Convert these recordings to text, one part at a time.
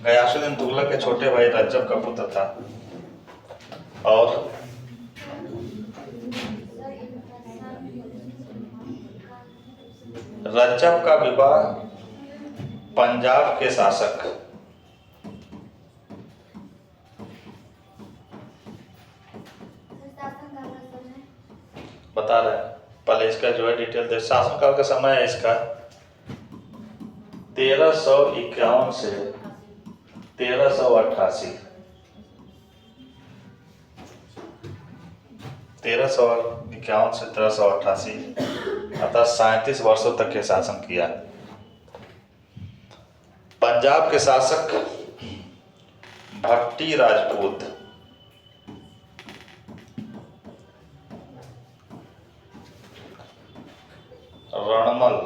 गयासुद्दीन तुगलक के छोटे भाई रज्जब का पुत्र था और रज्जब का विवाह पंजाब के शासक बता रहे हैं। पहले इसका जो है डिटेल दे। शासनकाल का समय है इसका 1351 से 1388। 1351 से 1388 अर्थात 37 वर्षों तक के शासन किया। पंजाब के शासक भट्टी राजपूत रणमल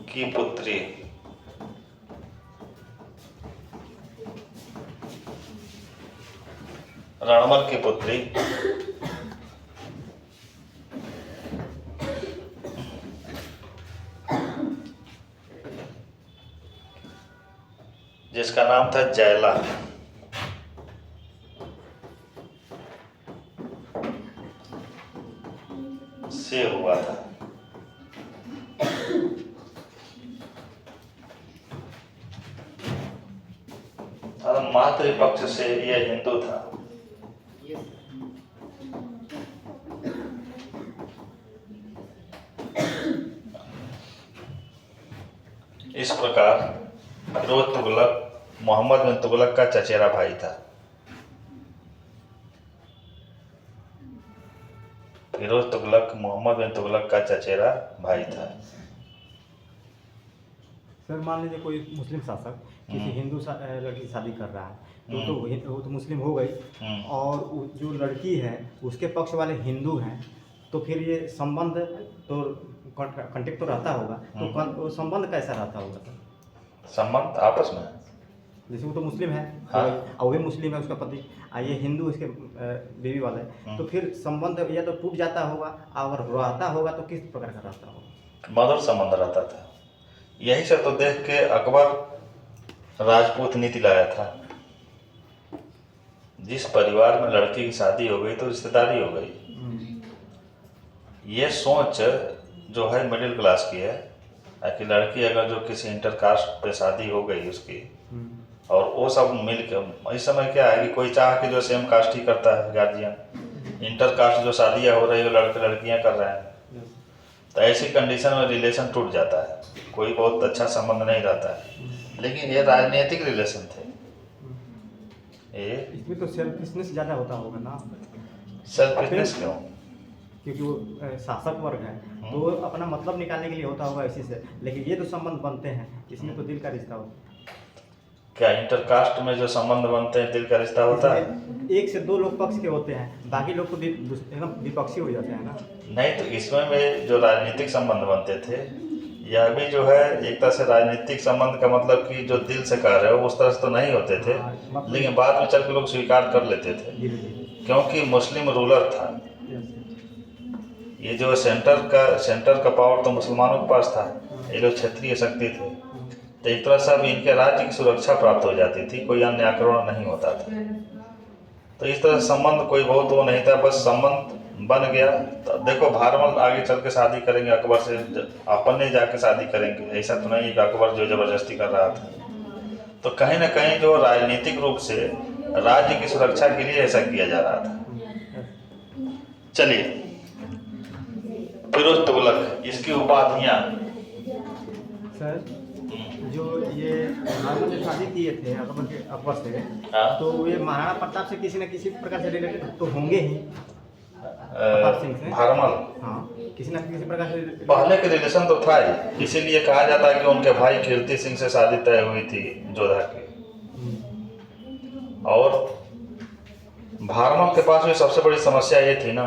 की पुत्री जिसका नाम था जयला से हुआ था। मातृपक्ष से यह हिंदू था। इस प्रकार फिरोज तुगलक मोहम्मद बिन तुगलक का चचेरा भाई था। फिरोज तुगलक मोहम्मद बिन तुगलक का चचेरा भाई था। सर मान लीजिए कोई मुस्लिम शासक किसी हिंदू लड़की से शादी कर रहा है तो वो तो मुस्लिम हो गई और जो लड़की है उसके पक्ष वाले हिंदू हैं तो फिर ये संबंध तो कांटेक्ट तो रहता होगा तो वो संबंध कैसा रहता होगा सर? संबंध आपस में जैसे वो तो मुस्लिम है हाँ। और वो मुस्लिम है उसका पति ये हिंदू इसके बीवी वाला है तो फिर संबंध या तो टूट जाता होगा अगर रहता होगा तो किस प्रकार का रहता होगा? मधुर संबंध रहता था। यही से तो देख के अकबर राजपूत नीति लाया था। जिस परिवार में लड़की की शादी हो गई तो रिश्तेदारी हो गई। ये सोच जो है मिडिल क्लास की है कि लड़की अगर जो किसी इंटरकास्ट पे शादी हो गई उसकी और वो सब मिल के, इस समय क्या है कि कोई चाह के जो सेम कास्ट ही करता है गार्जियन, इंटरकास्ट जो शादियाँ हो रही है लड़के लड़कियाँ कर रहे हैं तो ऐसी कंडीशन में रिलेशन टूट जाता है, कोई बहुत अच्छा संबंध नहीं रहता है। लेकिन ये राजनीतिक रिलेशन थे। ये इसमें तो सेल्फिशनेस ज़्यादा होता होगा ना? सेल्फिशनेस क्यों? क्योंकि वो शासक वर्ग है तो वो अपना मतलब निकालने के लिए होता होगा इसी से, लेकिन ये तो संबंध बनते हैं इसमें तो दिल का रिश्ता होता है। क्या इंटरकास्ट में जो संबंध बनते हैं दिल का रिश्ता होता है? एक से दो लोग पक्ष के होते हैं, बाकी लोग तो एकदम विपक्षी हो जाते हैं ना। नहीं, तो इसमें में जो राजनीतिक संबंध बनते थे यह भी जो है एक तरह से राजनीतिक संबंध का मतलब कि जो दिल से कह रहे हो उस तरह से तो नहीं होते थे, लेकिन बाद में चल के लोग स्वीकार कर लेते थे क्योंकि मुस्लिम रूलर था। ये जो सेंटर का पावर तो मुसलमानों के पास था, ये लोग क्षेत्रीय शक्ति थे तो एक तरह से अब इनके राज्य की सुरक्षा प्राप्त हो जाती थी, कोई अन्य आक्रमण नहीं होता था। तो इस तरह संबंध कोई बहुत वो नहीं था, बस संबंध बन गया। तो देखो भारमल आगे चल के शादी करेंगे अकबर से, अपने जाके शादी करेंगे, ऐसा तो नहीं कि अकबर जो जबरदस्ती कर रहा था। तो कहीं ना कहीं जो राजनीतिक रूप से राज्य की सुरक्षा के लिए ऐसा किया जा रहा था। चलिए, फिरोज तुगलक, इसकी उपाधियां सर जो ये भारमल से शादी किए थे अकबर से हाँ? तो ये महाराणा प्रताप से किसी न किसी प्रकार से रिलेटेड तो होंगे ही। भारमल हाँ, किसी न किसी प्रकार से पहले के रिलेशन तो था ही, इसीलिए कहा जाता है कि उनके भाई कीर्ति सिंह से शादी तय हुई थी जोधा की। और भारमल के पास में सबसे बड़ी समस्या ये थी ना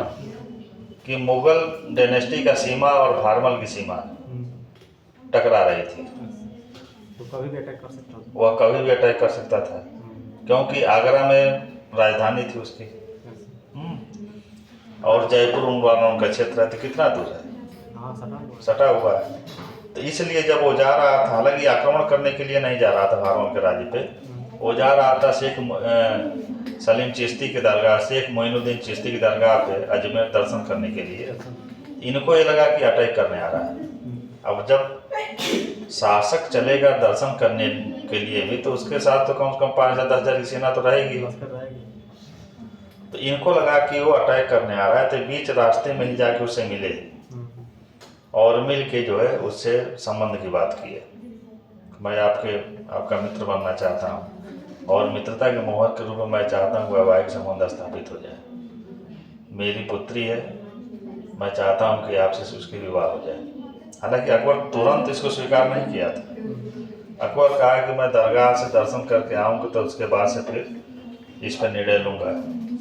कि मुगल डायनेस्टी का सीमा और भारमल की सीमा टकरा रही थी। तो कभी भी अटैक कर सकता था। वह कभी भी अटैक कर सकता था क्योंकि आगरा में राजधानी थी उसकी और जयपुर उन वालों का क्षेत्र है तो कितना दूर है। हाँ सटा हुआ है। सटा हुआ है। तो इसलिए जब वो जा रहा था, हालांकि आक्रमण करने के लिए नहीं जा रहा था हारून के राज्य पे, वो जा रहा था सलीम चिश्ती की दरगाह, शेख मोइनुद्दीन चिश्ती की दरगाह पे अजमेर दर्शन करने के लिए। इनको ये लगा कि अटैक करने आ रहा है। अब जब शासक चलेगा दर्शन करने के लिए भी, तो उसके साथ तो कम से कम 5 या 10 हज़ार की सेना तो रहेगी। लश्कर रहेगी। तो इनको लगा कि वो अटैक करने आ रहा है, तो बीच रास्ते में ही जाके उससे मिले और मिल के जो है उससे संबंध की बात की है। मैं आपका मित्र बनना चाहता हूँ और मित्रता के मोहर के रूप में मैं चाहता हूँ कि वैवाहिक संबंध स्थापित हो जाए। मेरी पुत्री है, मैं चाहता हूँ कि आपसे उसकी विवाह हो जाए। हालांकि अकबर तुरंत इसको स्वीकार नहीं किया था। अकबर कहा कि मैं दरगाह से दर्शन करके आऊँगा तो उसके बाद से फिर इस पर निर्णय लूँगा।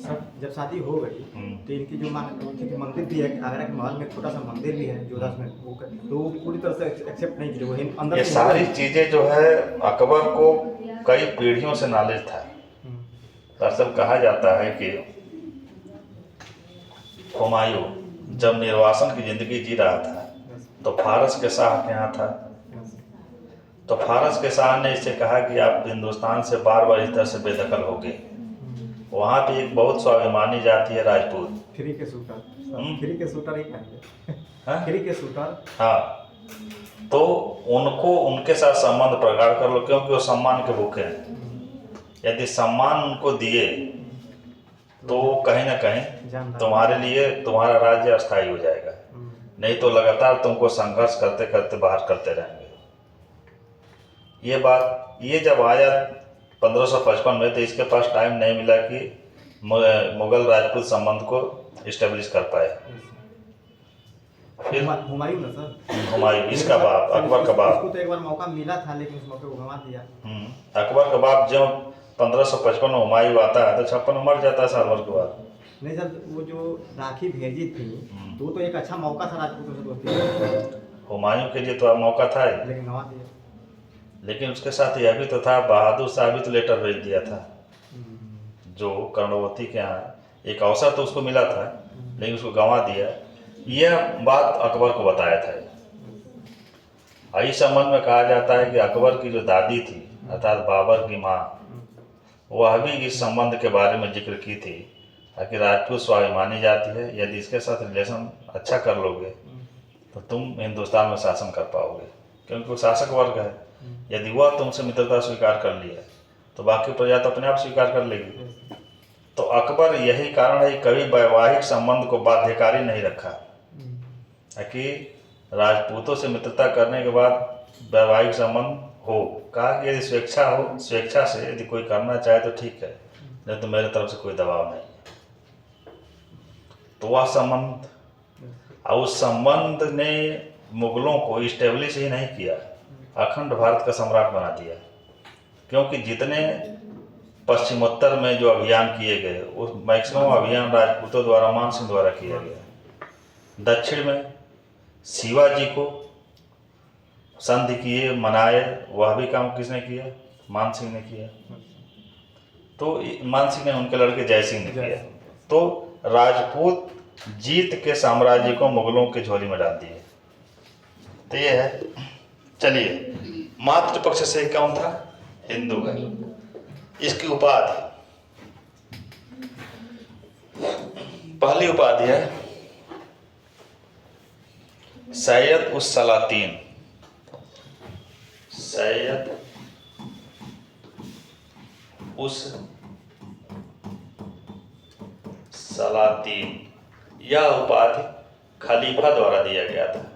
सब जब शादी हो गई तो इनकी जो उनकी मंदिर भी है, आगरा के महल में छोटा सा मंदिर भी है जोधा में, तो वो पूरी तरह से एक्सेप्ट नहीं की। वो अंदर ये सारी चीज़ें जो है अकबर को कई पीढ़ियों से नॉलेज था। दरअसल कहा जाता है कि हुमायूं जब निर्वासन की जिंदगी जी रहा था तो फारस के शाह के यहाँ था। तो फारस के शाह ने इससे कहा कि आप हिंदुस्तान से बार बार इस तरह से बेदखल हो गए। वहाँ पे एक बहुत स्वाभिमानी जाति है राजपूत। फ्री के शूटर ही कहेंगे। हाँ? फ्री के शूटर। हाँ, तो उनको उनके साथ संबंध प्रगाढ़ कर लो, क्योंकि वो सम्मान के भूखे हैं। यदि सम्मान उनको दिए तो कहीं ना कहीं तुम्हारे लिए तुम्हारा राज्य अस्थायी हो जाएगा, नहीं तो लगातार तुमको संघर्ष करते करते बाहर करते रहेंगे। ये जब आया 1555 में, तो इसके पास टाइम नहीं मिला कि मुगल राजपूत संबंध को इस्टेब्लिश कर पाए। फिर हुमायूं ना सर, हुमायूं इसका बाप, अकबर का बाप। उसको तो एक बार मौका मिला था लेकिन उस मौके को गंवा दिया। अकबर का बाप जब 1555 में हुमायूं आता है तो 56 में मर जाता है साल भर के बाद। नहीं सर, वो जो राखी भेजी थी तो वो तो एक अच्छा मौका था राजपूतों से दोस्ती। हुमायूं के लिए तो मौका था ही, लेकिन गंवा दिया। लेकिन उसके साथ यह भी तो था, बहादुर शाह भी तो लेटर भेज दिया था जो कर्णवती के यहाँ। एक अवसर तो उसको मिला था लेकिन उसको गंवा दिया। यह बात अकबर को बताया था। इस संबंध में कहा जाता है कि अकबर की जो दादी थी अर्थात बाबर की माँ, वह भी इस संबंध के बारे में जिक्र की थी कि राजपूत स्वाभिमानी जाति है, यदि इसके साथ रिलेशन अच्छा कर लोगे तो तुम हिंदुस्तान में शासन कर पाओगे, क्योंकि वो शासक वर्ग है। यदि वह तुमसे मित्रता स्वीकार कर लिया तो बाकी प्रजा तो अपने आप स्वीकार कर लेगी। तो अकबर यही कारण है कि कभी वैवाहिक संबंध को बाध्यकारी नहीं रखा, कि राजपूतों से मित्रता करने के बाद वैवाहिक संबंध हो। कहा कि यदि स्वेच्छा से यदि कोई करना चाहे तो ठीक है, नहीं तो मेरे तरफ से कोई दबाव नहीं है। तो वह संबंध, और उस संबंध ने मुगलों को इस्टेब्लिश ही नहीं किया, अखंड भारत का सम्राट बना दिया। क्योंकि जितने पश्चिमोत्तर में जो अभियान किए गए, उस मैक्सिमम अभियान राजपूतों द्वारा, मान सिंह द्वारा किया गया। दक्षिण में शिवाजी को संधि किए, मनाए, वह भी काम किसने किया? मान सिंह ने किया। तो मान सिंह ने उनके लड़के जय सिंह ने किया। तो राजपूत जीत के साम्राज्य को मुगलों की झोली में डाल दिए। तो ये है। चलिए, मातृपक्ष से कौन था? हिंदू है। इसकी उपाधि, पहली उपाधि है सैयद उस सलातीन। सैयद उस सलातीन, यह उपाधि खलीफा द्वारा दिया गया था।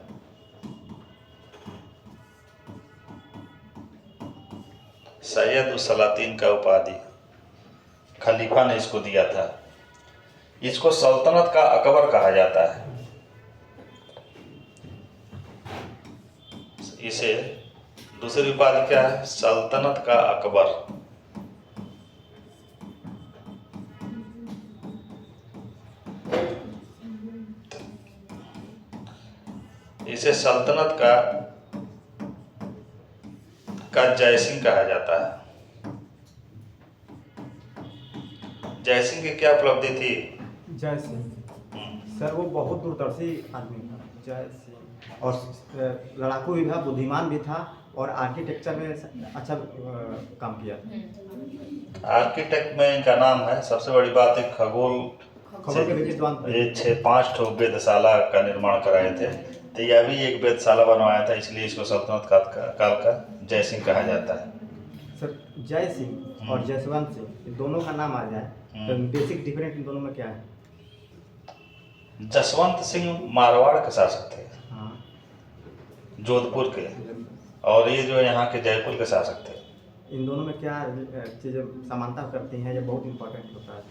सैयद उस सलातीन का उपाधि खलीफा ने इसको दिया था। इसको सल्तनत का अकबर कहा जाता है। इसे दूसरी उपाधि क्या है? सल्तनत का अकबर। इसे सल्तनत का जय सिंह कहा जाता है। जय सिंह की क्या उपलब्धि थी? जय सिंह सर, वो बहुत दूरदर्शी आदमी था जय सिंह। और लड़ाकू भी था, बुद्धिमान भी था और आर्किटेक्चर में अच्छा काम किया। आर्किटेक्ट में इनका नाम है। सबसे बड़ी बात है खगोल खबर के विद्वान थे। ये 6-5 ठो वेधशाला का निर्माण कराए थे। तो यह भी एक वेधशाला बनवाया था, इसलिए इसको सल्तनत काल का जय सिंह कहा जाता है। सर जय सिंह और जसवंत सिंह दोनों का नाम आ जाए तो बेसिक डिफरेंस इन दोनों में क्या है? जसवंत सिंह मारवाड़ के शासक थे, हाँ, जोधपुर के, और ये जो यहाँ के जयपुर के शासक थे। इन दोनों में क्या चीज़ें समानता करती हैं, ये बहुत इम्पोर्टेंट होता है।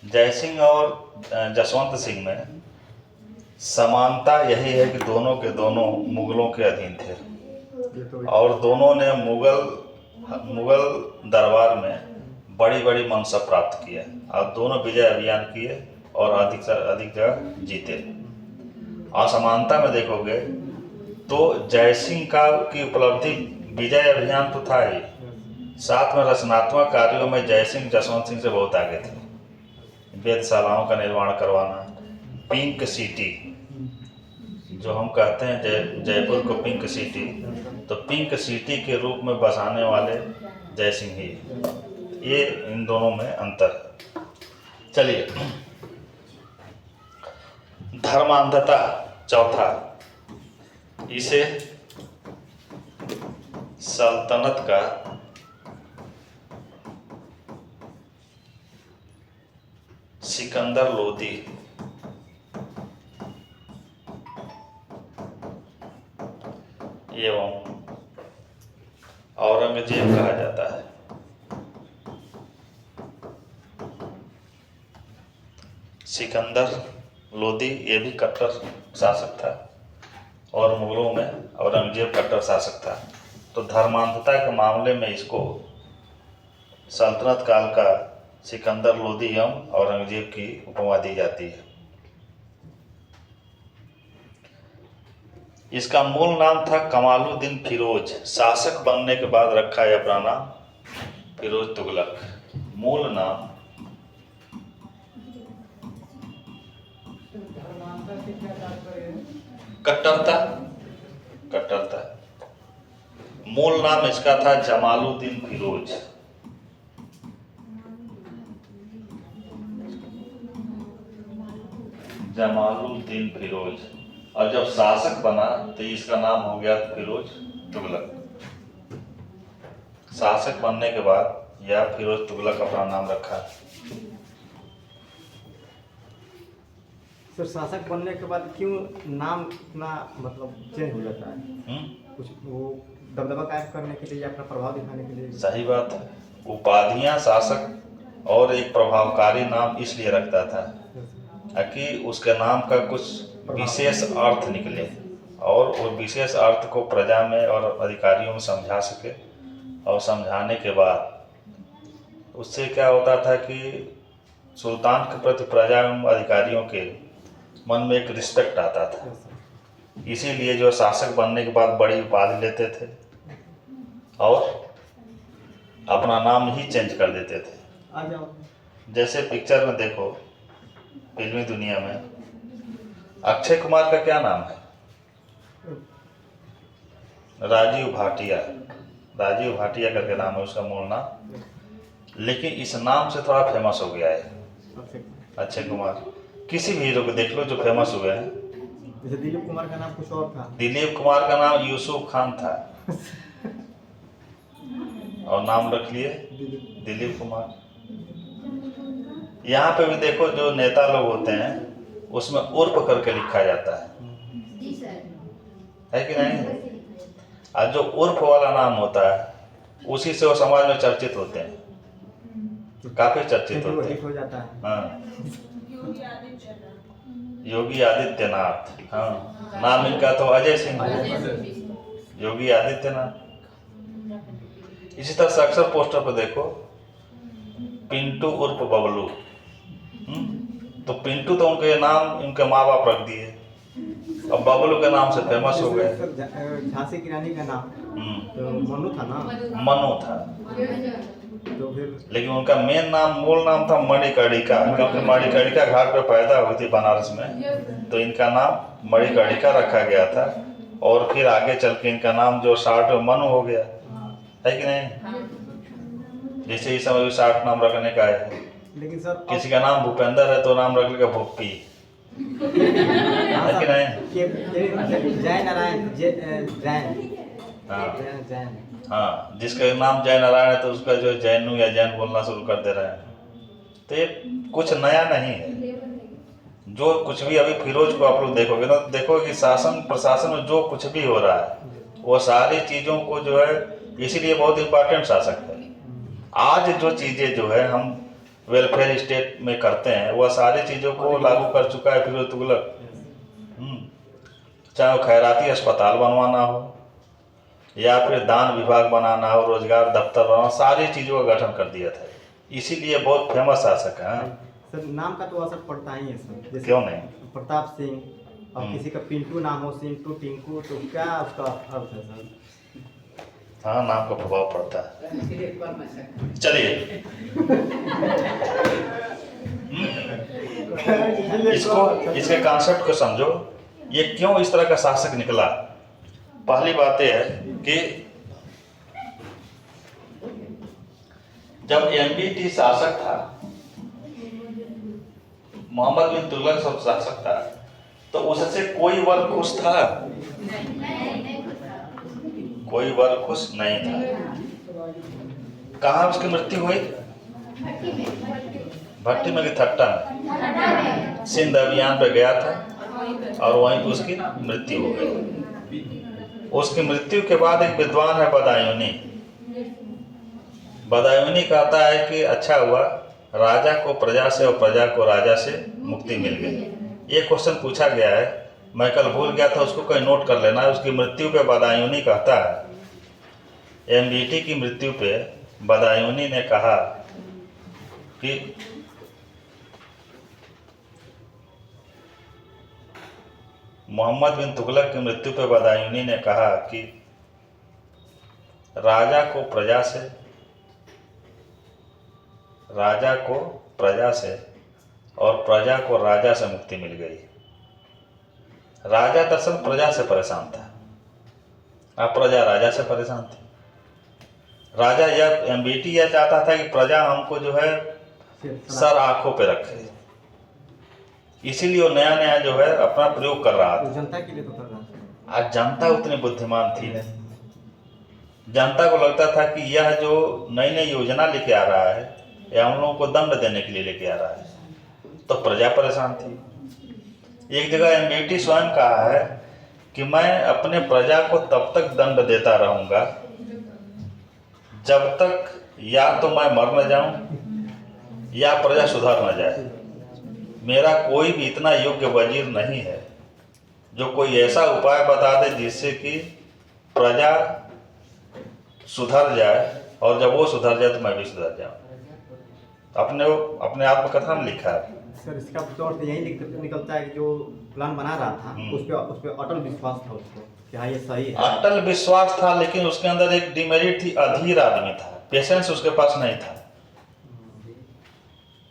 जय सिंह और जसवंत सिंह में समानता यही है कि दोनों के दोनों मुगलों के अधीन थे ये तो और दोनों ने मुगल दरबार में बड़ी बड़ी मनसब प्राप्त किया और दोनों विजय अभियान किए और अधिक से अधिक जगह जीते। असमानता में देखोगे तो जय सिंह की उपलब्धि विजय अभियान तो था ही, साथ में रचनात्मक कार्यों में जय सिंह जसवंत सिंह से बहुत आगे थे। वेधशालाओं का निर्माण करवाना, पिंक सिटी जो हम कहते हैं जयपुर को पिंक सिटी, तो पिंक सिटी के रूप में बसाने वाले जय सिंह ही, ये इन दोनों में अंतर है। चलिए, धर्मांधता चौथा, इसे सल्तनत का सिकंदर लोदी एवं औरंगजेब कहा जाता है। सिकंदर लोदी ये भी कट्टर शासक था और मुगलों में औरंगजेब कट्टर शासक था। तो धर्मांधता के मामले में इसको सल्तनत काल का सिकंदर लोदी एवं औरंगजेब की उपमा दी जाती है। इसका मूल नाम था कमालुद्दीन फिरोज, शासक बनने के बाद रखा है अपना नाम फिरोज तुगलक। मूल नाम कट्टरता। मूल नाम इसका था जमालुद्दीन फिरोज। जमालुद्दीन फिरोज, और जब शासक बना तो इसका नाम हो गया फिरोज तुगलक। शासक बनने के बाद यह फिरोज तुगलक अपना नाम रखा। सर शासक बनने के बाद क्यों नाम इतना मतलब चेंज हो जाता है? कुछ वो दबदबा कायम करने के लिए या अपना प्रभाव दिखाने के लिए? सही बात है। उपाधियां शासक और एक प्रभावकारी नाम इसलिए रखता था ताकि उसके नाम का कुछ विशेष अर्थ निकले और वो विशेष अर्थ को प्रजा में और अधिकारियों में समझा सके, और समझाने के बाद उससे क्या होता था कि सुल्तान के प्रति प्रजा एवं अधिकारियों के मन में एक रिस्पेक्ट आता था। इसीलिए जो शासक बनने के बाद बड़ी उपाधि लेते थे और अपना नाम ही चेंज कर देते थे। आ जाओ। जैसे पिक्चर में देखो, फिल्मी दुनिया में अक्षय कुमार का क्या नाम है? राजीव भाटिया। राजीव भाटिया करके नाम है उसका मूल नाम, लेकिन इस नाम से थोड़ा फेमस हो गया है अक्षय कुमार। किसी भी हीरो को देख लो जो फेमस हुए हैं। जैसे दिलीप कुमार का नाम कुछ और था। दिलीप कुमार का नाम यूसुफ खान था और नाम रख लिए दिलीप कुमार। यहाँ पे भी देखो जो नेता लोग होते हैं उसमें उर्फ करके लिखा जाता है कि नहीं? और जो उर्फ वाला नाम होता है उसी से वो समाज में चर्चित होते हैं, काफी चर्चित होते हैं। हो जाता है। हाँ, योगी आदित्यनाथ। हाँ, नाम इनका तो अजय सिंह है, योगी आदित्यनाथ। इसी तरह से अक्सर पोस्टर पर देखो पिंटू उर्फ बबलू। तो पिंटू तो उनके नाम उनके माँ बाप रख दिए और बबलू के नाम से फेमस हो गए। झांसी की रानी का नाम तो मनु था ना? मनु था। तो फिर लेकिन उनका मेन नाम, मूल नाम था मणिकर्णिका, क्योंकि मणिकर्णिका घाट पे पैदा हुई थी बनारस में, तो इनका नाम मणिकर्णिका रखा गया था। और फिर आगे चल के इनका नाम जो शार्ट में मनु हो गया, है कि नहीं? जैसे इस समय भी शार्ट नाम रखने का है। लेकिन सर किसी का नाम भूपेंद्र है तो नाम रख लेगा भूपी, है कि नहीं? जय नारायण जैन, हाँ जैन। हाँ, जिसका नाम जय नारायण है तो उसका जो जैनू या जैन बोलना शुरू कर दे रहे हैं। तो ये कुछ नया नहीं है। जो कुछ भी अभी फिरोज को आप लोग देखोगे ना, देखोगे कि शासन प्रशासन में जो कुछ भी हो रहा है वो सारी चीज़ों को जो है, इसीलिए बहुत इम्पोर्टेंट शासक है। आज जो चीज़ें जो है हम वेलफेयर स्टेट में करते हैं, वह सारी चीज़ों को लागू कर चुका है फिरोज तुगलक। चाहे वो खैराती अस्पताल बनवाना हो या फिर दान विभाग बनाना हो, रोजगार दफ्तर बनाना, सारी चीज़ों का गठन कर दिया था। इसीलिए बहुत फेमस शासक है। सर नाम का तो असर पड़ता ही है सर, जैसे क्यों नहीं? प्रताप सिंह और किसी का पिंटू नाम हो, सिंटू, टिंकू, तो क्या उसका अर्थ है सर? हाँ, नाम का प्रभाव पड़ता है। चलिए इसके कॉन्सेप्ट को समझो, ये क्यों इस तरह का शासक निकला। पहली बात यह है कि जब एमबीटी शासक था, मोहम्मद बिन तुगलक सब शासक था, तो उससे कोई वर्ग खुश था? कोई वर्ग खुश नहीं था। कहाँ उसकी मृत्यु हुई? भट्टी में, थट्टा में, सिंध अभियान पे गया था और वहीं पर उसकी मृत्यु हो गई। उसकी मृत्यु के बाद एक विद्वान है बदायूनी, बदायूनी कहता है कि अच्छा हुआ राजा को प्रजा से और प्रजा को राजा से मुक्ति मिल गई। ये क्वेश्चन पूछा गया है, मैं कल भूल गया था, उसको कोई नोट कर लेना। उसकी मृत्यु पे बदायूनी कहता है, एमबीटी की मृत्यु पे बदायूनी ने कहा कि मोहम्मद बिन तुगलक की मृत्यु पे बदायूनी ने कहा कि राजा को प्रजा से और प्रजा को राजा से मुक्ति मिल गई। राजा दरअसल प्रजा से परेशान था, अब प्रजा राजा से परेशान थी। राजा यह एमबीटी यह चाहता था कि प्रजा हमको जो है सर आंखों पे रखे, इसीलिए वो नया नया जो है अपना प्रयोग कर रहा था। जनता के लिए तो कर रहा था। आज जनता उतनी बुद्धिमान थी नहीं। जनता को लगता था कि यह जो नई नई योजना लेके आ रहा है या हम लोगों को दंड देने के लिए लेके आ रहा है, तो प्रजा परेशान थी। एक जगह एमबीटी स्वयं कहा है कि मैं अपने प्रजा को तब तक दंड देता रहूंगा जब तक या तो मैं मर न जाऊं या प्रजा सुधर न जाए। मेरा कोई भी इतना योग्य वजीर नहीं है जो कोई ऐसा उपाय बता दे जिससे कि प्रजा सुधर जाए, और जब वो सुधर जाए तो मैं भी सुधर जाऊं। अपने आत्मकथा में लिखा है। सर इसका तौर से यही निकलता है कि जो प्लान बना रहा था उस पे अटल विश्वास था उसको कि हाँ ये सही है। अटल विश्वास था, लेकिन उसके अंदर एक डिमेरिट थी, अधीर आदमी था, पेशेंस उसके पास नहीं था।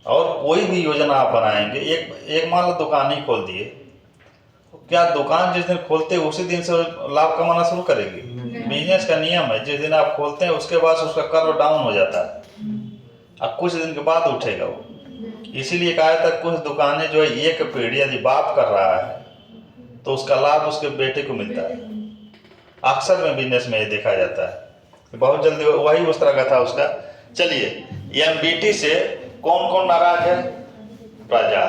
और कोई भी योजना आप बनाएंगे, एक मान लो दुकान ही खोल दिए, क्या दुकान जिस दिन खोलते हैं उसी दिन से लाभ कमाना शुरू करेगी? बिजनेस का नियम है, जिस दिन आप खोलते हैं उसके बाद उसका कर्व डाउन हो जाता है, अब कुछ दिन के बाद उठेगा वो। इसीलिए कहा था कुछ दुकानें जो है एक पीढ़ी यदि बाप कर रहा है तो उसका लाभ उसके बेटे को मिलता है। अक्सर में बिजनेस में ये देखा जाता है। बहुत जल्दी वही उस तरह का था उसका। चलिए, एमबीटी से कौन कौन नाराज है? प्रजा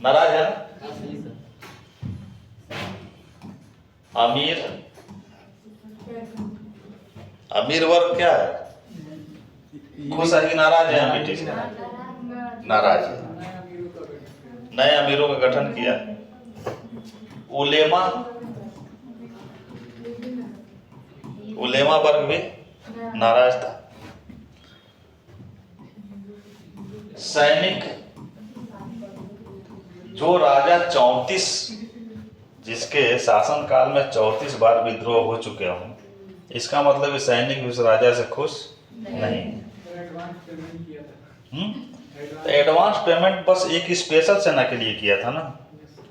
नाराज है ना? अमीर वर्ग क्या है? खुश है कि नाराज है? एमबीटी से नाराज है। नए अमीरों का गठन किया। उलेमा वर्ग भी नाराज था। सैनिक, जो राजा 34 जिसके शासन काल में 34 बार विद्रोह हो चुके हों, इसका मतलब सैनिक भी उस राजा से खुश नहीं। तो एडवांस पेमेंट बस एक स्पेशल सेना के लिए किया था ना,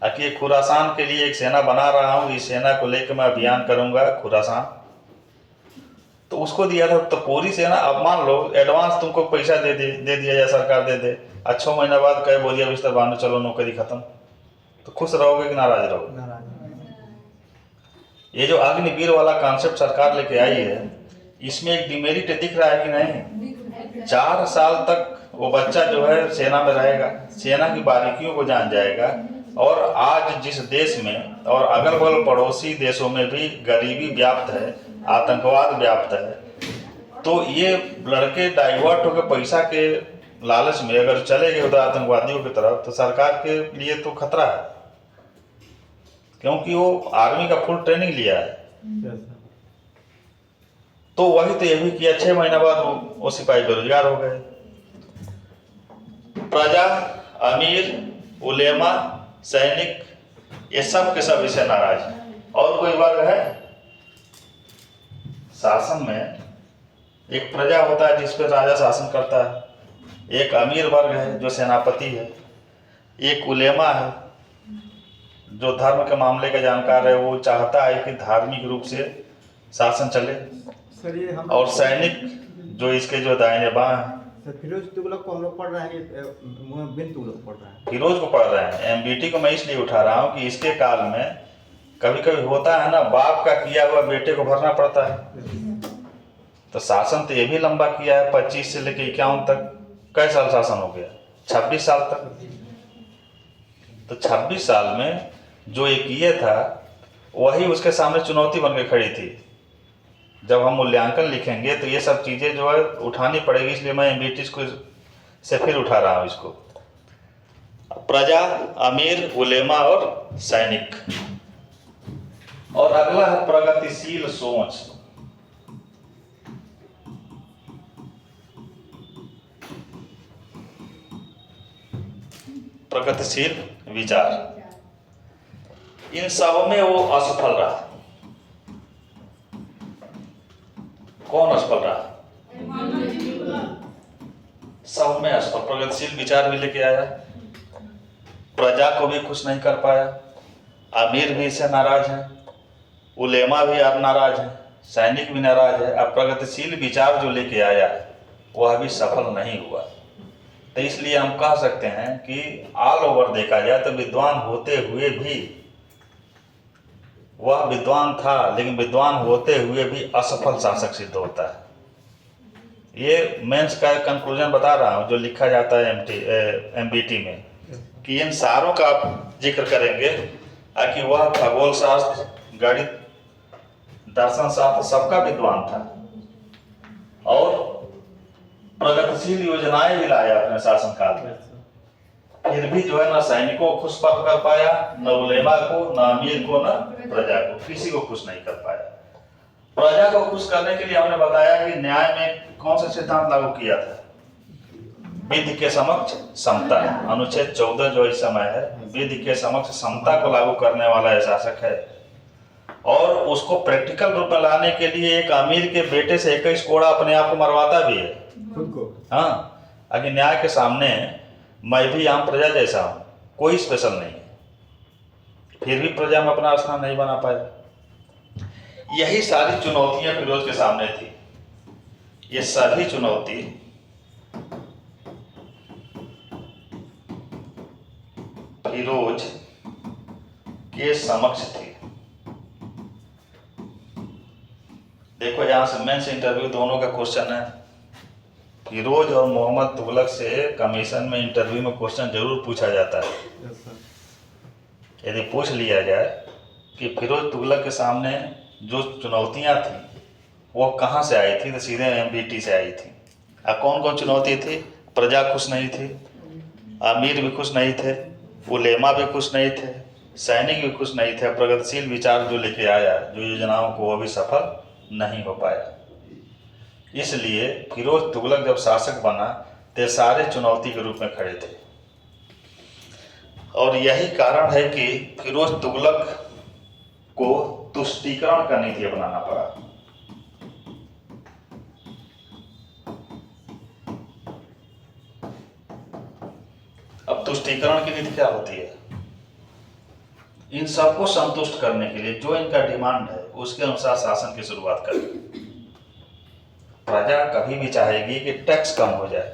कि खुरासान के लिए एक सेना बना रहा हूँ, इस सेना को लेकर मैं अभियान करूंगा खुरासान, तो उसको दिया था। तो पूरी सेना, अब मान लो एडवांस तुमको पैसा दे दिया जाए, सरकार दे दे, 6 महीना बाद कहे बोलिए बिस्तर बांधो चलो नौकरी खत्म, तो खुश रहोगे कि नाराज रहोगे? ये जो अग्निवीर वाला कॉन्सेप्ट सरकार लेके आई है, इसमें एक डिमेरिट दिख रहा है कि नहीं? 4 साल तक वो बच्चा जो है सेना में रहेगा, सेना की बारीकियों को जान जाएगा, और आज जिस देश में और अगल बगल पड़ोसी देशों में भी गरीबी व्याप्त है, आतंकवाद व्याप्त है, तो ये लड़के डाइवर्ट होकर पैसा के लालच में अगर चले गए उधर आतंकवादियों की तरफ, तो सरकार के लिए तो खतरा है, क्योंकि वो आर्मी का फुल ट्रेनिंग लिया है। तो वही तो ये भी किया, 6 महीना बाद वो सिपाही बेरोजगार हो गए। प्रजा, अमीर, उलेमा, सैनिक, ये सब के सब इसे नाराज है। और कोई वर्ग है शासन में? एक प्रजा होता है जिस पे राजा शासन करता है, एक अमीर वर्ग है जो सेनापति है, एक उलेमा है जो धर्म के मामले का जानकार है, वो चाहता है कि धार्मिक रूप से शासन चले, और सैनिक जो इसके जो दाहिने बाएं हैं। फिरोज तुगलक को हम लोग पढ़ रहे हैं, बिन तुगलक पढ़ रहे हैं, फिरोज को पढ़ रहे हैं। एमबीटी को मैं इसलिए उठा रहा हूँ कि इसके काल में कभी कभी होता है ना, बाप का किया हुआ बेटे को भरना पड़ता है। तो शासन तो ये भी लंबा किया है, 25 से लेकर 51 तक कई साल शासन हो गया? 26 साल तक। तो 26 साल में जो एक ये था, वही उसके सामने चुनौती बन के खड़ी थी। जब हम मूल्यांकन लिखेंगे तो ये सब चीजें जो है उठानी पड़ेगी, इसलिए मैं एमबीटी को से फिर उठा रहा हूँ इसको। प्रजा, अमीर, उलेमा और सैनिक। और अगला है प्रगतिशील सोच। प्रगतिशील विचार, इन सब में वो असफल रहा। कौन असफल रहा? सब में असफल। प्रगतिशील विचार भी लेके आया, प्रजा को भी खुश नहीं कर पाया, अमीर भी इससे नाराज है, उलेमा भी नाराज है, सैनिक भी नाराज है। अब प्रगतिशील विचार जो लेके आया वह भी सफल नहीं हुआ। तो इसलिए हम कह सकते हैं कि ऑल ओवर देखा जाए तो विद्वान होते हुए भी वह विद्वान था, लेकिन विद्वान होते हुए भी असफल शासक सिद्ध होता है। ये मेंस का कंक्लूजन बता रहा हूँ जो लिखा जाता है एमबीटी में, कि इन सारों का आप जिक्र करेंगे कि वह खगोल शास्त्र, गणित, दर्शन शास्त्र सबका विद्वान था, और प्रगतिशील योजनाएं भी लाया अपने शासनकाल में। फिर भी जो है ना सैनिकों को खुश कर पाया, न उलेमा को, न अमीर को, न प्रजा को, किसी को खुश नहीं कर पाया। प्रजा को खुश करने के लिए हमने बताया कि न्याय में कौन सा सिद्धांत लागू किया था? विधि के समक्ष समता। अनुच्छेद 14 जो इस समय है, विधि के समक्ष समता को लागू करने वाला यह शासक है। और उसको प्रैक्टिकल रूप में लाने के लिए एक अमीर के बेटे से 21 कोड़ा अपने आप को मरवाता भी है खुद को। हाँ, अगर न्याय के सामने मैं भी आम प्रजा जैसा हूँ, कोई स्पेशल नहीं है, फिर भी प्रजा में अपना स्थान नहीं बना पाया। यही सारी चुनौतियां फिरोज के सामने थी। ये सभी चुनौती फिरोज के समक्ष थी। देखो यहां से मेंस इंटरव्यू दोनों का क्वेश्चन है। फिरोज और मोहम्मद तुगलक से कमीशन में इंटरव्यू में क्वेश्चन जरूर पूछा जाता है। यदि पूछ लिया जाए कि फिरोज तुगलक के सामने जो चुनौतियां थी वो कहाँ से आई थी, तो सीधे एमबीटी से आई थी। अब कौन कौन चुनौती थी? प्रजा खुश नहीं थी, अमीर भी खुश नहीं थे, उलेमा भी खुश नहीं थे, सैनिक भी खुश नहीं थे। प्रगतिशील विचार जो लेके आया, जो योजनाओं को, वो भी सफल नहीं हो पाया। इसलिए फिरोज तुगलक जब शासक बना तो सारे चुनौती के रूप में खड़े थे, और यही कारण है कि फिरोज तुगलक को तुष्टीकरण का नीति अपनाना पड़ा। तुष्टीकरण की नीति क्या होती है? इन सबको संतुष्ट करने के लिए जो इनका डिमांड है उसके अनुसार शासन की शुरुआत करें। प्रजा कभी भी चाहेगी कि टैक्स कम हो जाए।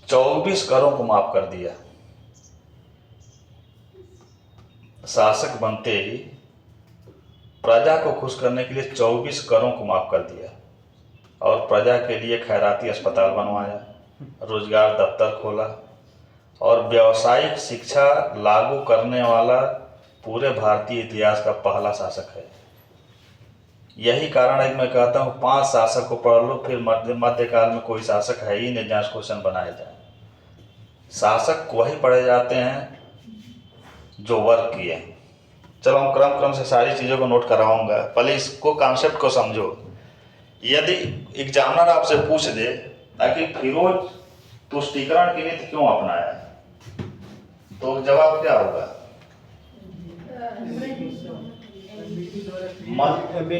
24 करों को माफ कर दिया। शासक बनते ही प्रजा को खुश करने के लिए 24 करों को माफ कर दिया और प्रजा के लिए खैराती अस्पताल बनवाया, रोजगार दफ्तर खोला और व्यावसायिक शिक्षा लागू करने वाला पूरे भारतीय इतिहास का पहला शासक है। यही कारण है कि मैं कहता हूँ 5 शासक को पढ़ लो, फिर मध्यकाल में कोई शासक है ही नहीं जहाँ क्वेश्चन बनाए जाए। शासक वही पढ़े जाते हैं जो वर्क किए। चलो हम क्रम से सारी चीज़ों को नोट कराऊंगा, पहले इसको कॉन्सेप्ट को समझो। यदि एग्जामिनर आपसे पूछ दे कि फिरोज तुष्टीकरण की नीति क्यों अपनाया, तो जवाब क्या होगा?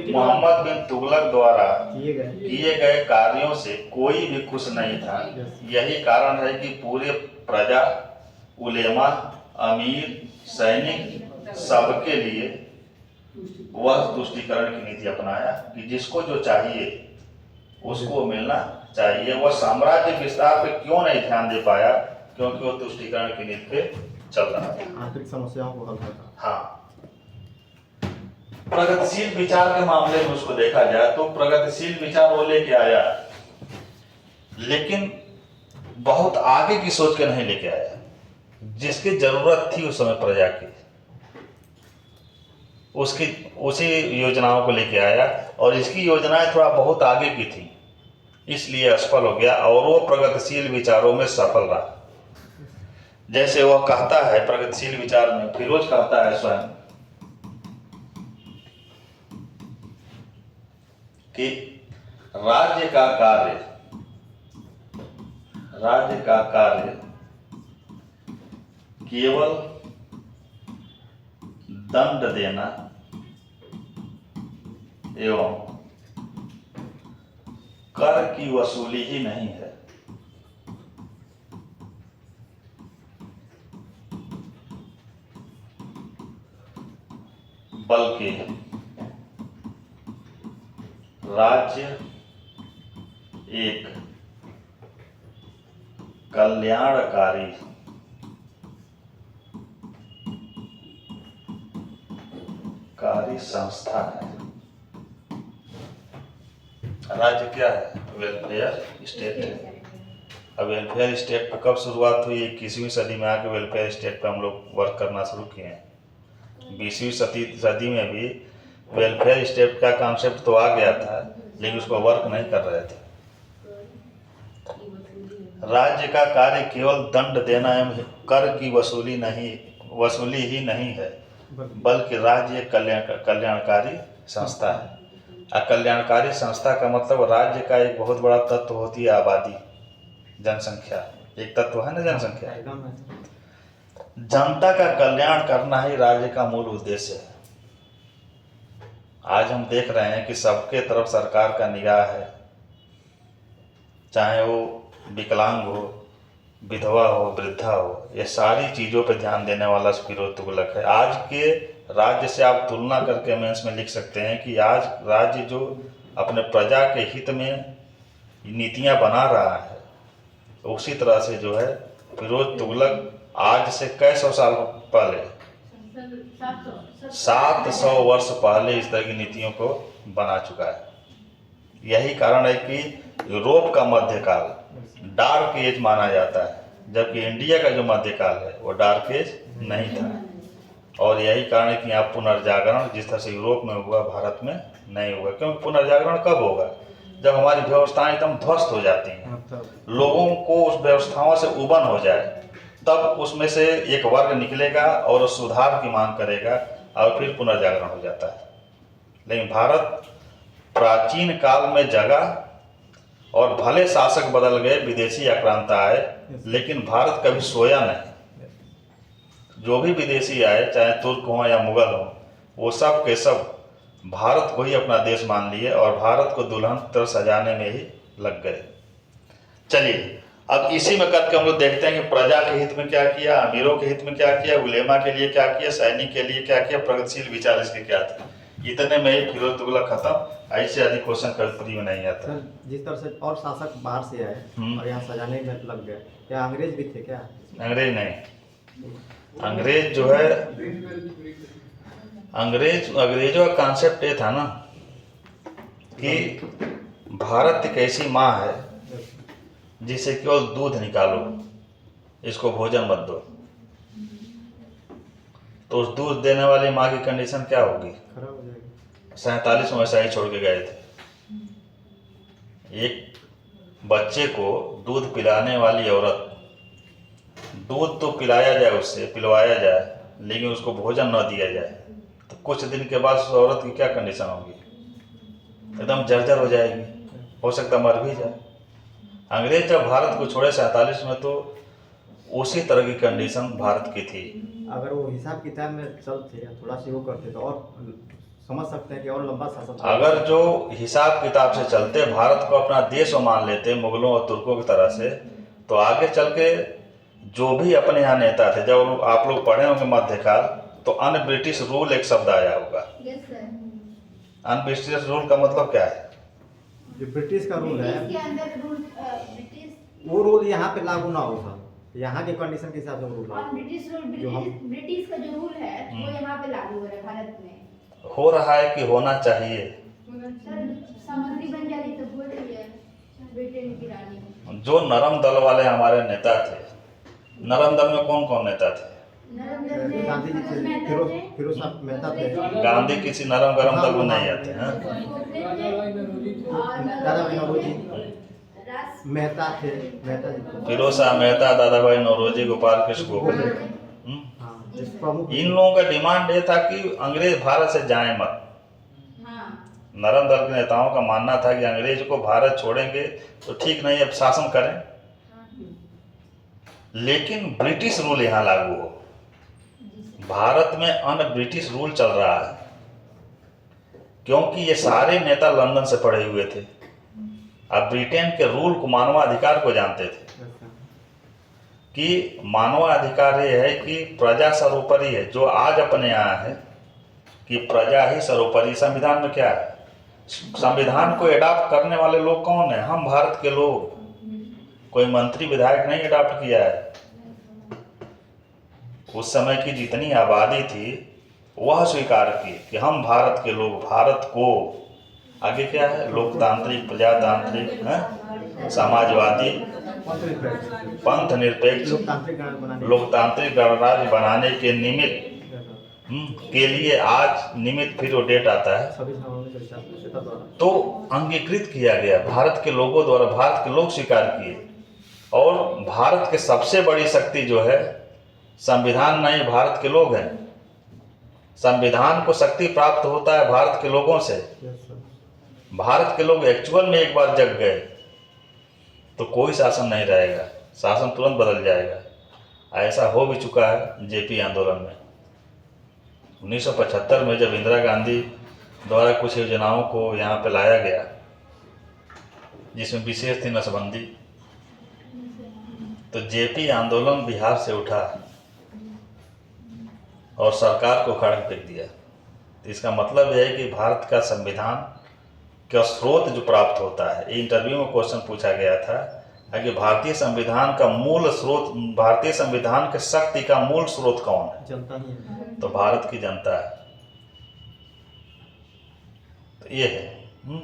मोहम्मद बिन तुगलक द्वारा किए गए कार्यों से कोई भी खुश नहीं था। यही कारण है कि पूरे प्रजा, उलेमा, अमीर, सैनिक सबके लिए वह तुष्टीकरण की नीति अपनाया कि जिसको जो चाहिए उसको मिलना चाहिए। वह साम्राज्य विस्तार पे क्यों नहीं ध्यान दे पाया? क्योंकि वो तुष्टीकरण की नीति पे चल रहा था, आर्थिक समस्याओं को हल करता। हाँ। प्रगतिशील विचार के मामले में उसको देखा जाए तो प्रगतिशील विचार वो लेके आया, लेकिन बहुत आगे की सोच के नहीं लेके आया। जिसकी जरूरत थी उस समय प्रजा की, उसी योजनाओं को लेके आया और इसकी योजनाएं थोड़ा बहुत आगे की थी, इसलिए असफल हो गया और वो प्रगतिशील विचारों में सफल रहा। जैसे वह कहता है प्रगतिशील विचार में, फिरोज कहता है स्वयं कि राज्य का कार्य केवल दंड देना एवं कर की वसूली ही नहीं है, बल्कि राज्य एक कल्याणकारी संस्था है। राज्य क्या है? वेलफेयर स्टेट है। अब वेलफेयर स्टेट पर कब शुरुआत हुई? 21वीं सदी में आके वेलफेयर स्टेट पर हम लोग वर्क करना शुरू किए हैं। 20वीं सदी में भी वेलफेयर स्टेट का कॉन्सेप्ट तो आ गया था, लेकिन उसको वर्क नहीं कर रहे थे। राज्य का कार्य केवल दंड देना एवं कर की वसूली ही नहीं है, बल्कि राज्य एक कल्याणकारी संस्था है। कल्याणकारी संस्था का मतलब राज्य का एक बहुत बड़ा तत्व होती है आबादी, जनसंख्या। एक तत्व है ना जनसंख्या। जनता का कल्याण करना ही राज्य का मूल उद्देश्य है। आज हम देख रहे हैं कि सबके तरफ सरकार का निगाह है, चाहे वो विकलांग हो, विधवा हो, वृद्धा हो, ये सारी चीज़ों पर ध्यान देने वाला फिरोज तुगलक है। आज के राज्य से आप तुलना करके मेंस में लिख सकते हैं कि आज राज्य जो अपने प्रजा के हित में नीतियां बना रहा है, उसी तरह से जो है फिरोज तुगलक आज से कई सौ साल पहले 700 वर्ष पहले इस तरह की नीतियों को बना चुका है। यही कारण है कि यूरोप का मध्यकाल डार्क एज माना जाता है, जबकि इंडिया का जो मध्यकाल है वो डार्क एज नहीं था। और यही कारण है कि यहाँ पुनर्जागरण जिस तरह से यूरोप में हुआ, भारत में नहीं हुआ। क्योंकि पुनर्जागरण कब होगा? जब हमारी व्यवस्थाएं एकदम ध्वस्त हो जाती हैं, लोगों को उस व्यवस्थाओं से उबन हो जाए, तब उसमें से एक वर्ग निकलेगा और सुधार की मांग करेगा और फिर पुनर्जागरण हो जाता है। लेकिन भारत प्राचीन काल में जगा और भले शासक बदल गए, विदेशी आक्रांता आए, लेकिन भारत कभी सोया नहीं। जो भी विदेशी आए, चाहे तुर्क हो या मुगल हो, वो सब के सब भारत को ही अपना देश मान लिए और भारत को दुल्हन की तरह सजाने में ही लग गए। चलिए अब इसी में करके हम लोग देखते हैं कि प्रजा के हित में क्या किया, अमीरों के हित में क्या किया, उलेमा के लिए क्या किया, सैनिक के लिए क्या किया, प्रगतिशील विचार इसके क्या थे। इतने में ही फिरोज तुगलक खत्म। ऐसे आदि क्वेश्चन कभी में नहीं आता। सर जिस तरह से और शासक बाहर से आए और यहाँ सजाने में लग गए, क्या अंग्रेज भी थे क्या? अंग्रेज नहीं, अंग्रेज जो है, अंग्रेजों का कॉन्सेप्ट ये था ना कि भारत एक ऐसी माँ है जिसे केवल दूध निकालो, इसको भोजन मत दो। तो उस दूध देने वाली माँ की कंडीशन क्या होगी? खराब हो जाएगी। 47 में वैसा ही छोड़ के गए थे। एक बच्चे को दूध पिलाने वाली औरत, दूध तो पिलाया जाए, उससे पिलवाया जाए, लेकिन उसको भोजन न दिया जाए, तो कुछ दिन के बाद उस औरत की क्या कंडीशन होगी? एकदम जर्जर हो जाएगी, हो सकता मर भी जाए। अंग्रेज जब भारत को छोड़े 47 में, तो उसी तरह की कंडीशन भारत की थी। अगर वो हिसाब किताब में चलते या थोड़ा सा वो करते तो और समझ सकते हैं कि और लंबा शासन। अगर जो हिसाब किताब से चलते, भारत को अपना देश मान लेते मुगलों और तुर्कों की तरह से, तो आगे चल के जो भी अपने यहाँ नेता थे, जब आप लोग पढ़े होंगे मध्यकाल, तो अन ब्रिटिश रूल एक शब्द आया होगा। अन ब्रिटिश रूल का मतलब क्या है? जो ब्रिटिश का रूल है, वो रूल यहाँ पे लागू ना हो सर, यहाँ के कंडीशन के हिसाब से रूल ब्रिटिश का जो रूल है वो यहाँ पे लागू हो रहा है भारत में। हो रहा है कि होना चाहिए। समुद्री बन जाती तो बोल रही है ब्रिटेन की रानी। जो नरम दल वाले हमारे नेता थे, नरम दल में कौन कौन नेता थे? गांधी जी थे, फिरोज शाह मेहता थे। गांधी किसी नरम गरम दल में नहीं आते हैं। दादा भाई नौरोजी मेहता थे, मेहता जी थे। फिरोज शाह मेहता, दादा भाई नौरोजी, गोपाल कृष्ण गोखले। प्रमुख इन लोगों का डिमांड ये था कि अंग्रेज भारत से जाए मत। नरम दल के नेताओं का मानना था कि अंग्रेज को भारत छोड़ेंगे तो ठीक नहीं, अब शासन करें, लेकिन ब्रिटिश रूल यहाँ लागू हो। भारत में अन ब्रिटिश रूल चल रहा है, क्योंकि ये सारे नेता लंदन से पढ़े हुए थे। अब ब्रिटेन के रूल को, मानवाधिकार को जानते थे कि मानवाधिकार ये है कि प्रजा सर्वोपरि है। जो आज अपने यहाँ है कि प्रजा ही सर्वोपरि। संविधान में क्या है? संविधान को अडॉप्ट करने वाले लोग कौन है? हम भारत के लोग। कोई मंत्री विधायक नहीं अडॉप्ट किया है। उस समय की जितनी आबादी थी वह स्वीकार की कि हम भारत के लोग, भारत को आगे क्या है, लोकतांत्रिक, प्रजातांत्रिक, समाजवादी, पंथ निरपेक्ष, लोकतांत्रिक गणराज्य बनाने के निमित्त के लिए आज निमित्त फिर वो डेट आता है, तो अंगीकृत किया गया भारत के लोगों द्वारा। भारत के लोग स्वीकार किए। और भारत के सबसे बड़ी शक्ति जो है संविधान नहीं, भारत के लोग हैं। संविधान को शक्ति प्राप्त होता है भारत के लोगों से। भारत के लोग एक्चुअल में एक बार जग गए तो कोई शासन नहीं रहेगा, शासन तुरंत बदल जाएगा। ऐसा हो भी चुका है जेपी आंदोलन में। 1975 में जब इंदिरा गांधी द्वारा कुछ योजनाओं को यहाँ पे लाया गया, जिसमें विशेष थी नसबंदी, तो जेपी आंदोलन बिहार से उठा और सरकार को उखाड़ के फेंक दिया। तो इसका मतलब यह है कि भारत का संविधान का स्रोत जो प्राप्त होता है, ये इंटरव्यू में क्वेश्चन पूछा गया था कि भारतीय संविधान का मूल स्रोत, भारतीय संविधान के शक्ति का मूल स्रोत कौन है? जनता ही है। तो भारत की जनता है। तो ये है।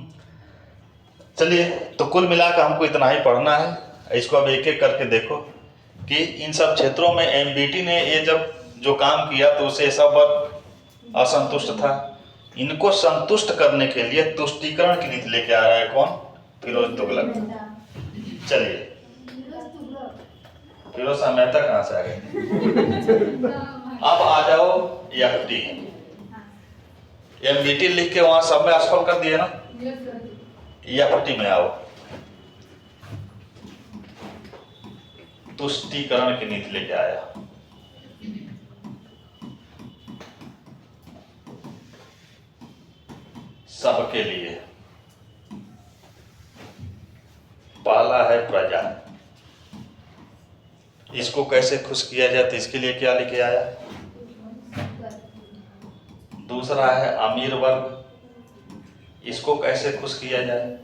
चलिए, तो कुल मिलाकर हमको इतना ही पढ़ना है। इसको अब एक एक करके देखो कि इन सब क्षेत्रों में एमबीटी ने ये जब जो काम किया तो उसे सब असंतुष्ट था। इनको संतुष्ट करने के लिए तुष्टीकरण की नीति लेके आ रहा है कौन? फिरोज तुगलक। चलिए, फिरोज शाह मेहता कहाँ से आ गए? अब आ जाओ एफटी। एमबीटी लिख के वहां सब में असफल कर दिए ना, एफटी में आओ। तुष्टीकरण की नीति लेके आया। सबके लिए पहला है प्रजा, इसको कैसे खुश किया जाए, तो इसके लिए क्या लेके आया। दूसरा है अमीर वर्ग, इसको कैसे खुश किया जाए।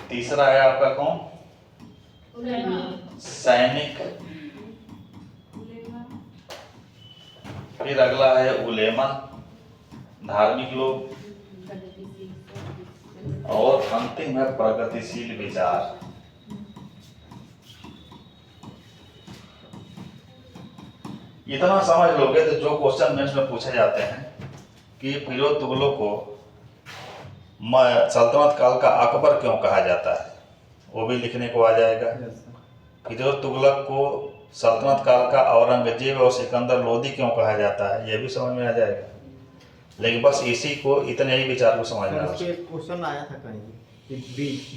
तीसरा है आपका कौन, सैनिक। फिर अगला है उलेमा, धार्मिक लोग। और अंतिम है प्रगतिशील विचार। इतना समझ लोगे तो जो क्वेश्चन मेंस में पूछे जाते हैं कि फिरोज तुगलक को सल्तनत काल का अकबर क्यों कहा जाता है, वो भी लिखने को आ जाएगा। फिरोज तुगलक को सल्तनत काल का औरंगजेब और सिकंदर लोदी क्यों कहा जाता है, ये भी समझ में आ जाएगा। लेकिन बस इसी को, इतने ही विचार को समझना है। क्वेश्चन आया था कहीं कि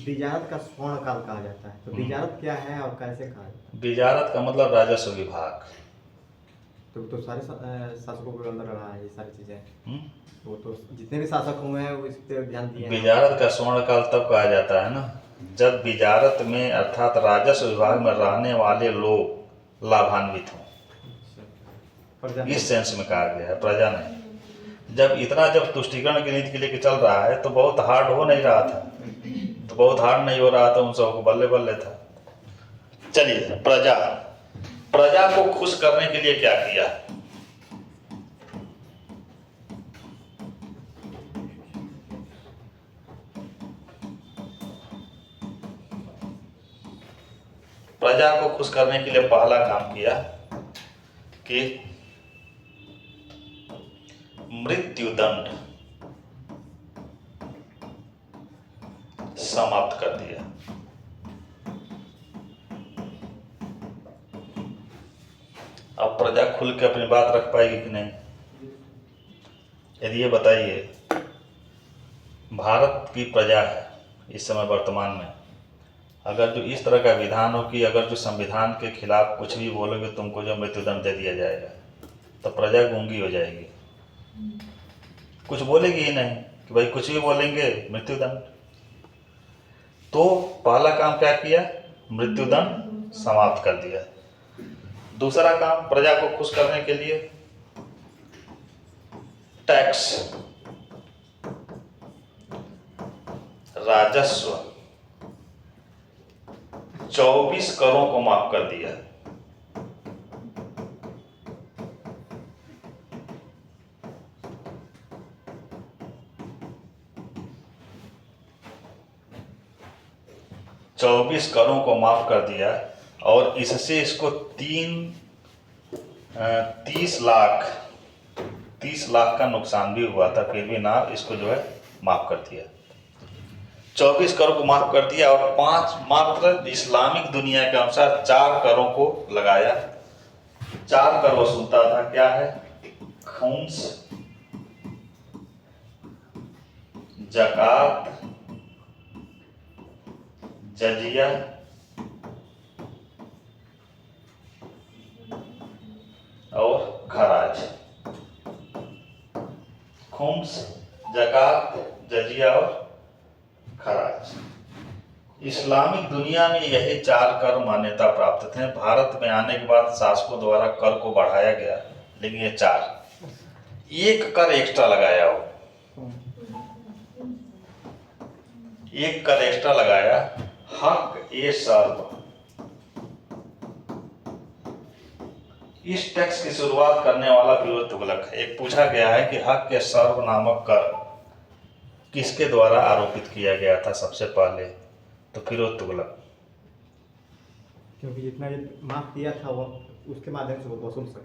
बिजारत का स्वर्ण काल कहा जाता है, तो बिजारत क्या है और कैसे कहा जाता है। बिजारत का मतलब राजस्व विभाग। तो सारे शासकों के अंदर रहा है ये सारी चीजें। वो तो जितने भी शासक हुए हैं वो इस पे ध्यान दिए। बिजारत का स्वर्ण काल तब कहा जाता है ना, जब बिजारत में अर्थात राजस्व विभाग में रहने वाले लोग लाभान्वित हों। इस सेंस में कहा गया है, प्रजा नहीं। जब तुष्टिकरण की नीति के लेके चल रहा है तो बहुत हार्ड हो नहीं रहा था, तो बहुत हार्ड नहीं हो रहा था, उन सबको बल्ले बल्ले था। चलिए, प्रजा को खुश करने के लिए क्या किया। प्रजा को खुश करने के लिए पहला काम किया कि मृत्युदंड समाप्त कर दिया। अब प्रजा खुल के अपनी बात रख पाएगी कि नहीं, यदि ये बताइए। भारत की प्रजा है इस समय वर्तमान में, अगर जो इस तरह का विधान हो कि अगर जो संविधान के खिलाफ कुछ भी बोलोगे तुमको जो मृत्युदंड दे दिया जाएगा, तो प्रजा गूंगी हो जाएगी, कुछ बोलेगी ही नहीं कि भाई कुछ भी बोलेंगे मृत्युदंड। तो पहला काम क्या किया, मृत्युदंड समाप्त कर दिया। दूसरा काम प्रजा को खुश करने के लिए टैक्स, राजस्व 24 करों को माफ कर दिया। चौबीस करों को माफ कर दिया और इससे इसको 30 लाख का नुकसान भी हुआ था, फिर भी ना इसको जो है माफ कर दिया। 24 करोड़ को माफ कर दिया और 5 मात्र इस्लामिक दुनिया के अनुसार 4 करों को लगाया। 4 कर वसूलता था, क्या है, खुम्स, ज़कात, जजिया और खराज। खुम्स, ज़कात, जजिया और खराज। इस्लामिक दुनिया में यही 4 कर मान्यता प्राप्त थे। भारत में आने के बाद शासकों द्वारा कर को बढ़ाया गया, लेकिन ये 4, 1 कर एक्स्ट्रा लगाया हो, 1 कर एक्स्ट्रा लगाया, हक ए सर्व। इस टैक्स की शुरुआत करने वाला फिरोज तुगलक है। एक पूछा गया है कि हक ए सर्व नामक कर किसके द्वारा आरोपित किया गया था सबसे पहले, तो फिरोज तुगलक, क्योंकि जितना ये माफ किया था वो उसके माध्यम से वो वसूल सके।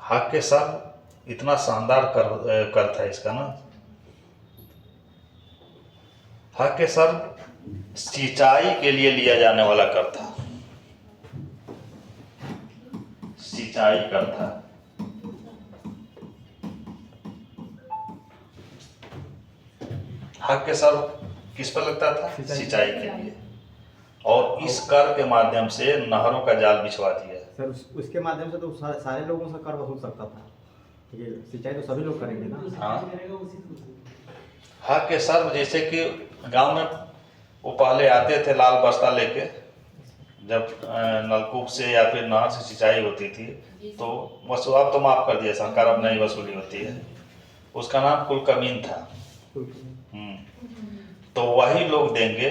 हक के सर्व इतना शानदार कर था इसका ना। हक के सर्व सिंचाई के लिए लिया जाने वाला कर था, सिंचाई कर था। हक के सर्व किस पर लगता था, सिंचाई के लिए, और इस कर के माध्यम से नहरों का जाल बिछवा दिया। सर उसके माध्यम से तो सारे लोगों से कर वसूल सकता था, ये सिंचाई तो सभी लोग करेंगे ना। हाँ, हक के सर्व जैसे कि गांव में वो पहले आते थे लाल बस्ता लेके, जब नलकूप से या फिर नहर से सिंचाई होती थी तो अब तो माफ कर दिया सरकार, अब नहीं वसूली होती है। उसका नाम कुलकमीन था। तो वही लोग देंगे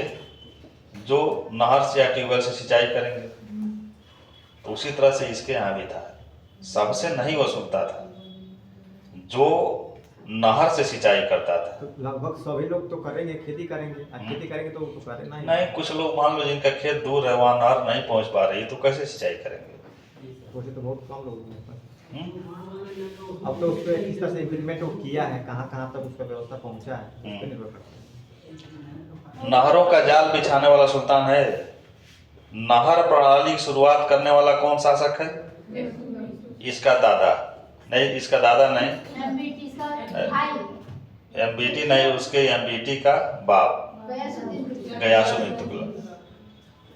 जो नहर से या ट्यूबवेल से सिंचाई करेंगे। तो उसी तरह से इसके यहाँ भी था, सबसे नहीं वसूलता था, जो नहर से सिंचाई करता था। तो लगभग सभी लोग तो करेंगे, खेती करेंगे, खेती करेंगे तो करना ही नहीं, कुछ लोग मान लो जिनका खेत दूर है, वहाँ नहर नहीं पहुँच पा रही, तो कैसे सिंचाई करेंगे? वैसे तो बहुत कम लोग हैं। अब तो उस पर किस तरह से इम्प्लीमेंट वो किया है, कहाँ कहाँ तक उसका व्यवस्था पहुँचा है, उस पर निर्भर करता है। नहरों का जाल बिछाने वाला सुल्तान है। नहर प्रणाली की शुरुआत करने वाला कौन शासक है? इसका दादा नहीं, इसका दादा नहीं, एमबीटी नहीं, उसके एमबीटी का बाप गयासुद्दीन तुगलक।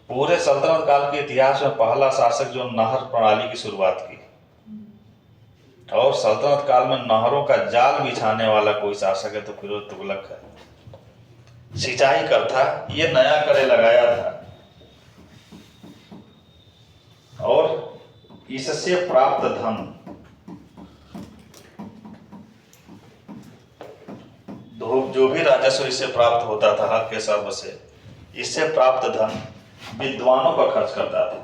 पूरे सल्तनत काल के इतिहास में पहला शासक जो नहर प्रणाली की शुरुआत की। और सल्तनत काल में नहरों का जाल बिछाने वाला कोई शासक है तो फिरोज तुगलक है। सिंचाई करता, ये नया करे लगाया था, और इससे प्राप्त धन जो भी राजस्व इससे प्राप्त होता था हक के सर्व से, इससे प्राप्त धन विद्वानों पर खर्च करता था।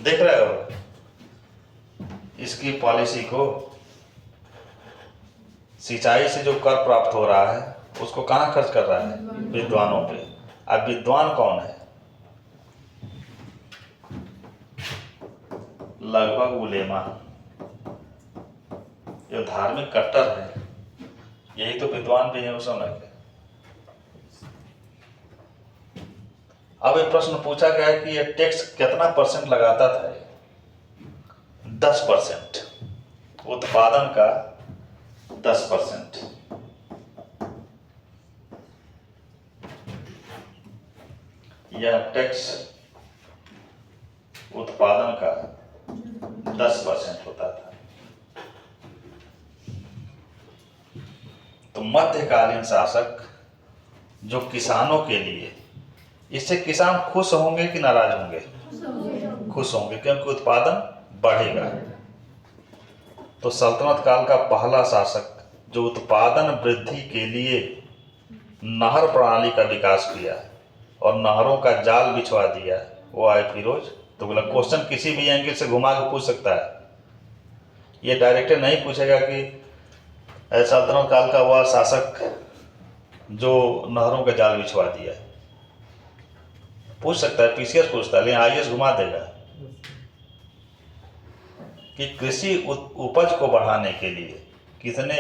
देख रहे हो इसकी पॉलिसी को? सिंचाई से जो कर प्राप्त हो रहा है उसको कहाँ खर्च कर रहा है? विद्वानों पे। अब विद्वान कौन है? लगभग उलेमा, जो धार्मिक कट्टर है, यही तो विद्वान भी है उस समय के। अब एक प्रश्न पूछा गया है कि ये टैक्स कितना % लगाता था? 10%, उत्पादन का 10%। यह टैक्स उत्पादन का 10% होता था। तो मध्यकालीन शासक जो किसानों के लिए, इससे किसान खुश होंगे कि नाराज होंगे? खुश होंगे, क्योंकि उत्पादन बढ़ेगा। तो सल्तनत काल का पहला शासक जो उत्पादन वृद्धि के लिए नहर प्रणाली का विकास किया और नहरों का जाल बिछवा दिया, वो आए फिरोज तुगलक। क्वेश्चन किसी भी एंगल से घुमा के पूछ सकता है, ये डायरेक्ट नहीं पूछेगा कि सल्तनत काल का वह शासक जो नहरों का जाल बिछवा दिया। पूछ सकता है, पीसीएस पूछता है, लेकिन आईएएस घुमा देगा कि कृषि उपज को बढ़ाने के लिए कितने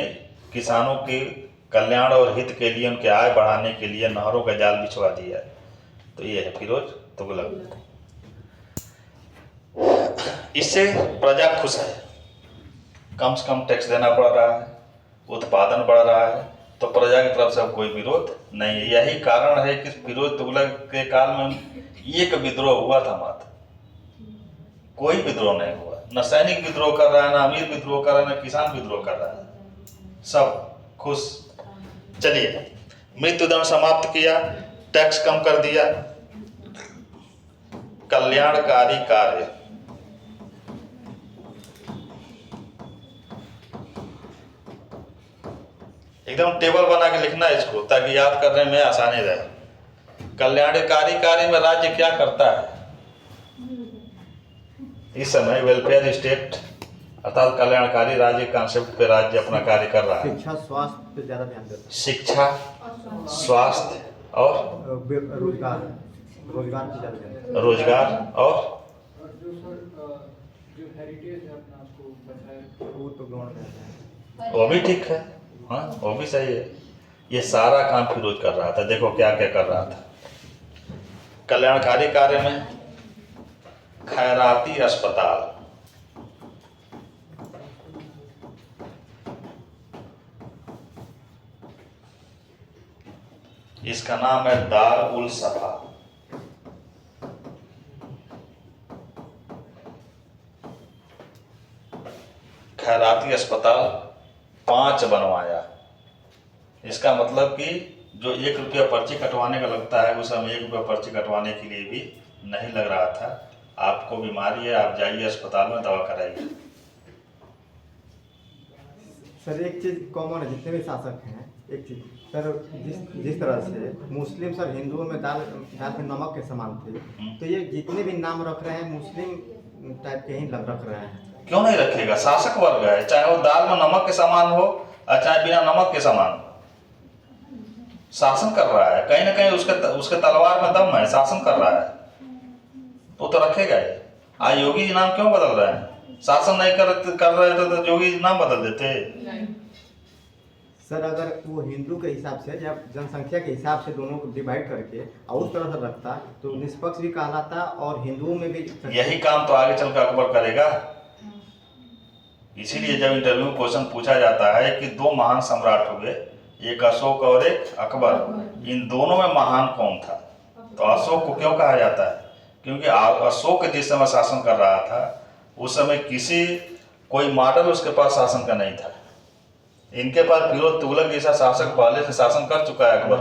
किसानों के कल्याण और हित के लिए, उनके आय बढ़ाने के लिए नहरों का जाल बिछवा दिया। तो ये है फिरोज तुगलक। इससे प्रजा खुश है, कम से कम टैक्स देना पड़ रहा है, उत्पादन बढ़ रहा है, तो प्रजा की तरफ से अब कोई विरोध नहीं है। यही कारण है कि फिरोज तुगलक के काल में एक विद्रोह हुआ था मात्र, कोई विद्रोह नहीं हुआ। न सैनिक विद्रोह कर रहा है, न अमीर विद्रोह कर रहा है, न किसान विद्रोह कर रहा है, सब खुश। चलिए, मृत्युदंड समाप्त किया, टैक्स कम कर दिया, कल्याणकारी कार्य। एकदम टेबल बना के लिखना है इसको, ताकि याद करने में आसानी रहे। कल्याणकारी कार्य में राज्य क्या करता है? इस समय वेलफेयर स्टेट अर्थात कल्याणकारी राज्य कॉन्सेप्ट पे राज्य अपना कार्य कर रहा है। शिक्षा स्वास्थ्य पे ज्यादा ध्यान देता है। शिक्षा, स्वास्थ्य और रोजगार पे ज्यादा ध्यान देता है। रोजगार और जो हेरिटेज है अपना आपको बचाए, वो तो गवर्नमेंट है। वो भी ठीक है, हाँ वो भी सही है। ये सारा काम फिरोज कर रहा था। देखो क्या क्या कर रहा था। कल्याणकारी कार्य में खैराती अस्पताल, इसका नाम है दार उल सफा। खैराती अस्पताल 5 बनवाया। इसका मतलब कि जो 1 रुपया पर्ची कटवाने का लगता है, उस समय 1 रुपया पर्ची कटवाने के लिए भी नहीं लग रहा था। आपको बीमारी है, आप जाइए अस्पताल में दवा कराइए। सर एक चीज़ कॉमन है, जितने भी शासक हैं, एक चीज़ सर, जिस तरह से मुस्लिम सर हिंदुओं में दाल में नमक के समान थे, तो ये जितने भी नाम रख रहे हैं मुस्लिम टाइप के ही रख रहे हैं। क्यों नहीं रखेगा? शासक वर्ग है, चाहे वो दाल में नमक के समान हो और चाहे बिना नमक के समान हो, शासन कर रहा है। कहीं ना कहीं उसके तलवार में दम है, शासन कर रहा है, तो रखेगा ही। आज योगी जी नाम क्यों बदल रहे हैं? शासन नहीं कर रहे तो योगी जी नाम बदल देते। सर अगर वो हिंदू के हिसाब से या जनसंख्या के हिसाब से दोनों को डिवाइड करके और उस तरह से रखता तो निष्पक्ष भी कहलाता और हिंदुओं में भी। यही काम तो आगे चल कर अकबर करेगा। इसीलिए जब इंटरव्यू में क्वेश्चन पूछा जाता है कि 2 महान सम्राट हुए, एक अशोक और एक अकबर, इन दोनों में महान कौन था? तो अशोक को क्यों कहा जाता है? क्योंकि अशोक जिस समय शासन कर रहा था, उस समय कोई मॉडल उसके पास शासन का नहीं था। इनके पास फिरोज तुगलक जैसा शासक पहले से शासन कर चुका है। अकबर,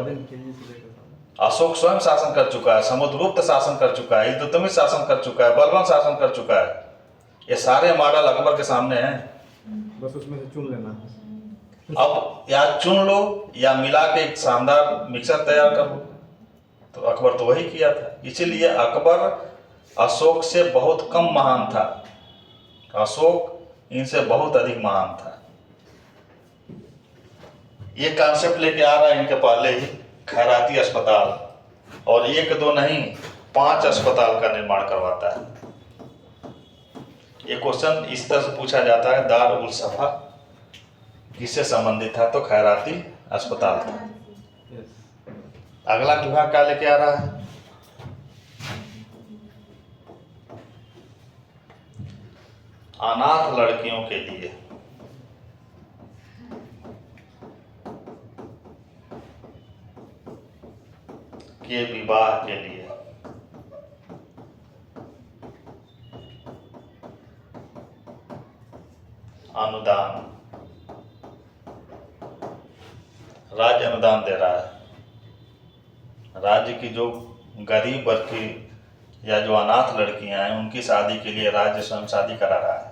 अशोक स्वयं शासन कर चुका है, समुद्रगुप्त शासन कर चुका है, इल्तुतमिश शासन कर चुका है, बलबन शासन कर चुका है। ये सारे मॉडल अकबर के सामने हैं। बस उसमें से चुन लेना है। अब या चुन लो या मिला के एक शानदार मिक्सर तैयार कर लो। तो अकबर तो वही किया था। इसीलिए अकबर अशोक से बहुत कम महान था, अशोक इनसे बहुत अधिक महान था। ये कॉन्सेप्ट लेके आ रहा है इनके पहले ही, खैराती अस्पताल, और 1 2 नहीं 5 अस्पताल का निर्माण करवाता है। ये क्वेश्चन इस तरह से पूछा जाता है, दार उल सफा किससे संबंधित था? तो खैराती अस्पताल था। अगला विभाग क्या लेके आ रहा है? अनाथ लड़कियों के लिए के विवाह के लिए अनुदान, राज्य अनुदान दे रहा है। राज्य की जो गरीब वर्ग की या जो अनाथ लड़कियां हैं, उनकी शादी के लिए राज्य स्वयं शादी करा रहा है।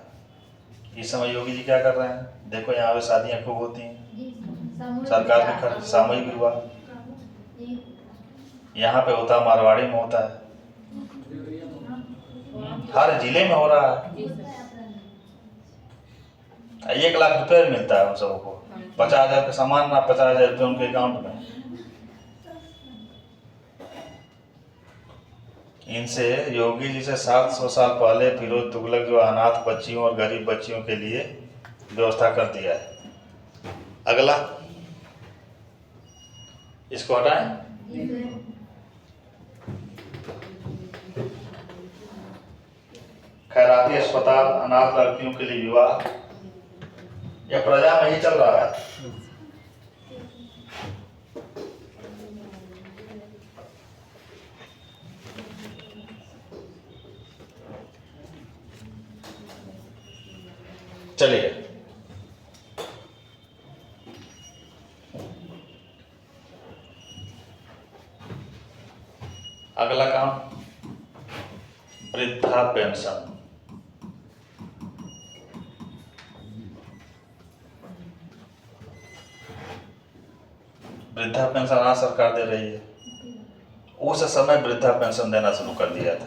इस समय योगी जी क्या कर रहे हैं? देखो यहाँ पे शादियां खूब होती हैं, सरकार के खर्च, सामूहिक विवाह। यहाँ पे होता है, मारवाड़ी में होता है, हर जिले में हो रहा है। 1 लाख रुपये मिलता है उन सबको, 50,000 का सामान ना 50,000 रुपये उनके अकाउंट में। इनसे योगी जी से 700 साल पहले फिरोज तुगलक जो अनाथ बच्चियों और गरीब बच्चियों के लिए व्यवस्था कर दिया है। अगला इसको हटाएं। खैराती अस्पताल, अनाथ लड़कियों के लिए विवाह, यह प्रजा में ही चल रहा है। चलिए अगला काम, वृद्धा पेंशन। वृद्धा पेंशन आज सरकार दे रही है, उस समय वृद्धा पेंशन देना शुरू कर दिया था।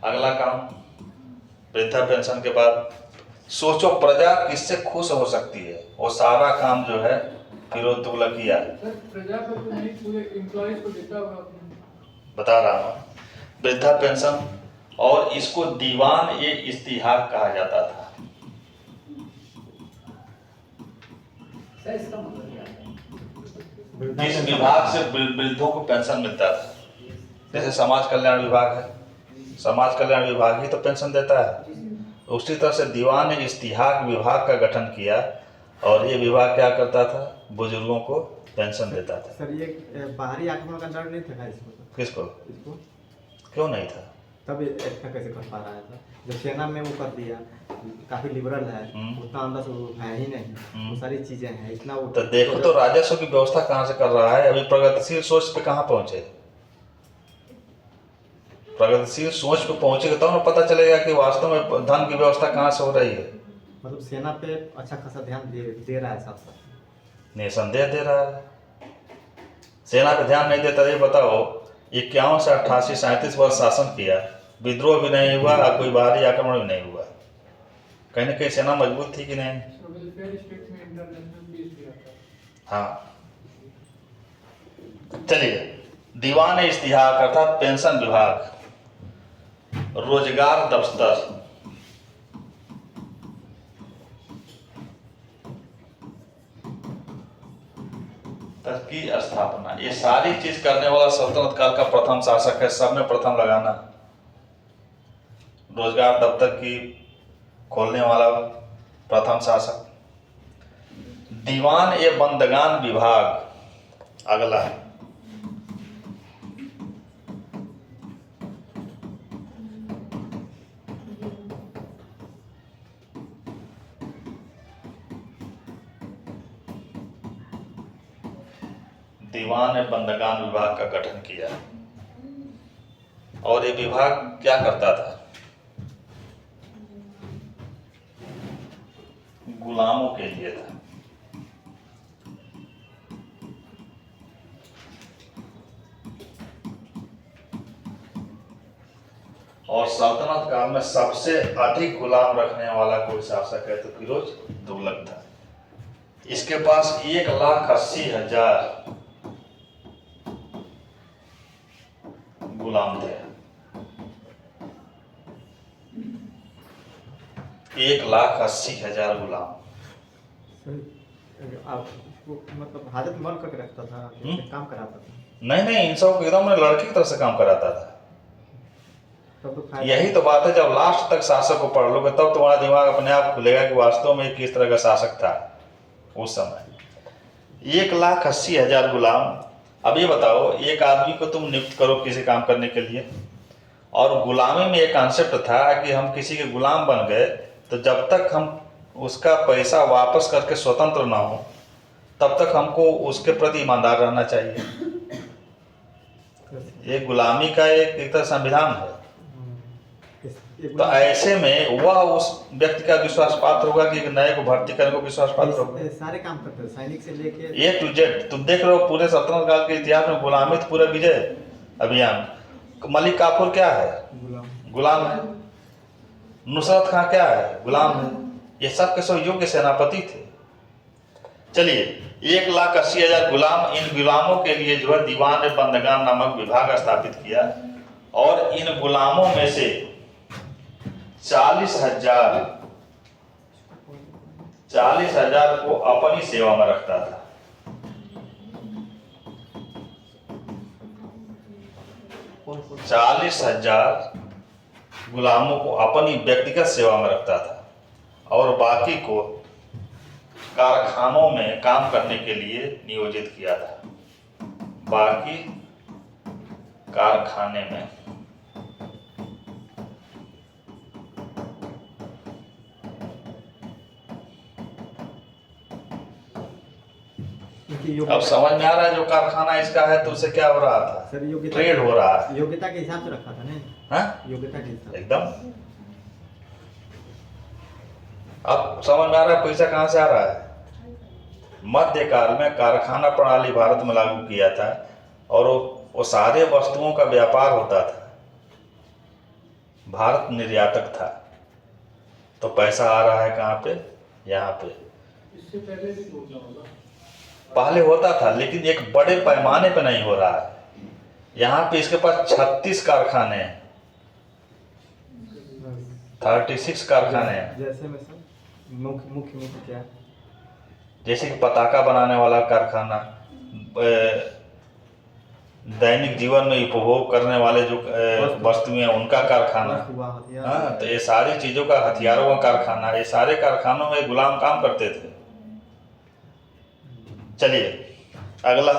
अगला काम, वृद्धा पेंशन के बाद सोचो प्रजा किससे खुश हो सकती है, वो सारा काम जो है फिरोज तुगलक किया। प्रजा को तो नहीं, पूरे एम्प्लॉइज को देता होगा आपने। बता रहा हूँ, वृद्धा पेंशन, और इसको दीवान ए इस्तिहाक कहा जाता था। जिस विभाग से वृद्धों को पेंशन मिलता था, जैसे समाज कल्याण विभाग है, समाज कल्याण विभाग ही तो पेंशन देता है। उसी तरह से दीवान इस्तिहाक विभाग का गठन किया, और ये विभाग क्या करता था? बुजुर्गों को पेंशन देता था। सर ये बाहरी आक्रमण का डर नहीं था इसको? किसको? इसको क्यों नहीं था? तब इतना कैसे कर पा रहा है सर? जब सेना में वो कर दिया, काफी लिबरल है, उतना अंदर से वो है ही नहीं, वो सारी चीजें हैं, इतना वो तो देखो तो राजस्व की व्यवस्था कहाँ से कर रहा है? अभी प्रगतिशील सोच पे कहाँ पहुंचे? प्रगतिशील सोच पे पहुंचेगा तब ना पता चलेगा कि वास्तव में धन की व्यवस्था कहाँ से हो रही है। मतलब सेना पे अच्छा खासा ध्यान दे रहा है साथ साथ। निसंदेह दे रहा है। सेना पे ध्यान नहीं देता। ये बताओ, 51 से 88 37 वर्ष शासन किया, विद्रोह भी नहीं हुआ और कोई बाहरी आक्रमण भी नहीं हुआ। कहीं ना कहीं सेना मजबूत थी कि नहीं? So welfare state में इंटरनेशनल पीस भी आता है। हाँ, चलिए। दीवान इश्तिहाक अर्थात पेंशन विभाग, रोजगार दफ्तर, की स्थापना, ये सारी चीज करने वाला सल्तनत काल का प्रथम शासक है। सब में प्रथम लगाना। रोजगार दफ्तर की खोलने वाला प्रथम शासक। दीवान ए बंदगान विभाग अगला है। दीवान ए बंदगान विभाग का गठन किया। और ये विभाग क्या करता था? गुलामों के लिए था। और सल्तनत काल में सबसे अधिक गुलाम रखने वाला कोई शासक है तो फिरोज तुगलक था। इसके पास 1,80,000 गुलाम थे। 1,80,000 गुलाम। आपको मतलब हाजत मर करके रखता था, काम कराता था? नहीं, इन सब एकदम लड़के की तरह से काम कराता था। तब तो यही तो बात है, जब लास्ट तक शासक को पढ़ लोगे तब तुम्हारा दिमाग अपने आप खुलेगा कि वास्तव में किस तरह का शासक था उस समय। 1,80,000 गुलाम। अब ये बताओ, एक आदमी को तुम नियुक्त करो किसी काम करने के लिए, और गुलामी में एक कॉन्सेप्ट था कि हम किसी के गुलाम बन गए तो जब तक हम उसका पैसा वापस करके स्वतंत्र ना हो तब तक हमको उसके प्रति ईमानदार रहना चाहिए। ये गुलामी का एक तरह संविधान है। तो ऐसे में वह उस व्यक्ति का विश्वास पात्र होगा कि एक नए को भर्ती करने को विश्वास पात्र होगा। सारे काम करते हैं, सैनिक से लेके ए टू जेड। तुम देख रहे हो पूरे सल्तनत काल के इतिहास में गुलामी तो पूरा विजय अभियान। मलिक काफूर क्या है? गुलाम है। नुसरत खां क्या है? गुलाम है। ये सब के सब योग्य सेनापति थे। चलिए, 1,80,000 गुलाम। इन गुलामों के लिए जो है दीवान ए बंदगान नामक विभाग स्थापित किया, और इन गुलामों में से 40,000 को अपनी सेवा में रखता था। 40,000 गुलामों को अपनी व्यक्तिगत सेवा में रखता था, और बाकी को कारखानों में काम करने के लिए नियोजित किया था। बाकी कारखाने में। अब समझ में आ रहा है, जो कारखाना इसका है तो उससे क्या हो रहा था? सर योग्यता, ट्रेड हो रहा है। योग्यता के हिसाब से रखा था नहीं? हाँ, योग्यता के हिसाब एकदम। अब समझ में आ रहा है पैसा कहाँ से आ रहा है? मध्यकाल में कारखाना प्रणाली भारत में लागू किया था, और वो सारे वस्तुओं का व्यापार होता था। भारत निर्यातक था, तो पैसा आ रहा है कहाँ पे? यहाँ पे। इससे पहले भी होता होगा। पहले होता था, लेकिन एक बड़े पैमाने पे नहीं हो रहा है। यहाँ पे इसके पास 36 कारखाने हैं, 36 कारखाने हैं। जैसे में सर मुख्य क्या? जैसे कि पताका बनाने वाला कारखाना, दैनिक जीवन में उपभोग करने वाले जो वस्तुएं हैं उनका कारखाना। हाँ, तो ये सारी चीजों का, हथियारों का कारखाना, ये सारे कारखानों में गुलाम काम करते थे। चलिए अगला,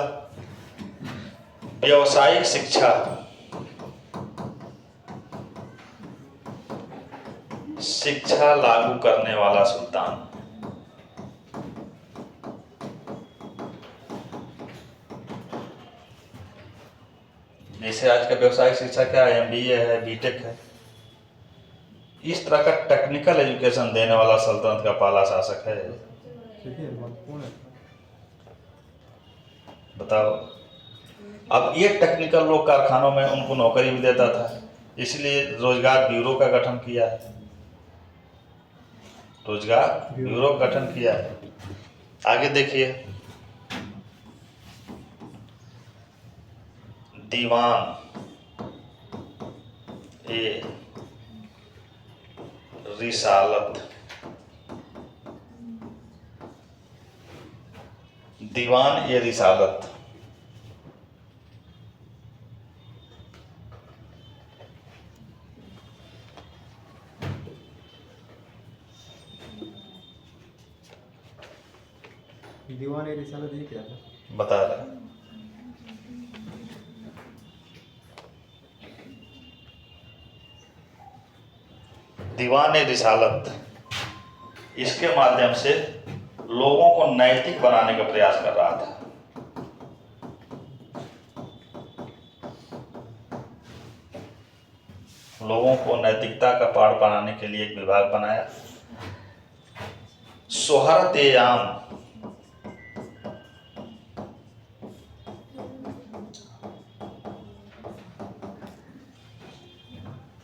व्यावसायिक शिक्षा। शिक्षा लागू करने वाला सुल्तान। जैसे आज का व्यवसायिक शिक्षा क्या है, MBA है, BTech है, इस तरह का टेक्निकल एजुकेशन देने वाला सल्तनत का पहला शासक है। ठीक है, महत्वपूर्ण है। बताओ, अब ये टेक्निकल लोग कारखानों में उनको नौकरी भी देता था, इसलिए रोजगार ब्यूरो का गठन किया है। रोजगार ब्यूरो का गठन किया है। आगे देखिए, दीवान ए रिसालत। दीवान ए रिसालत दीवान ए रिसालत ये क्या था? बता रहा है। दीवान ए रिसालत इसके माध्यम से लोगों को नैतिक बनाने का प्रयास कर रहा था। लोगों को नैतिकता का पाठ पढ़ाने के लिए एक विभाग बनाया, सोहरत-ए-आम।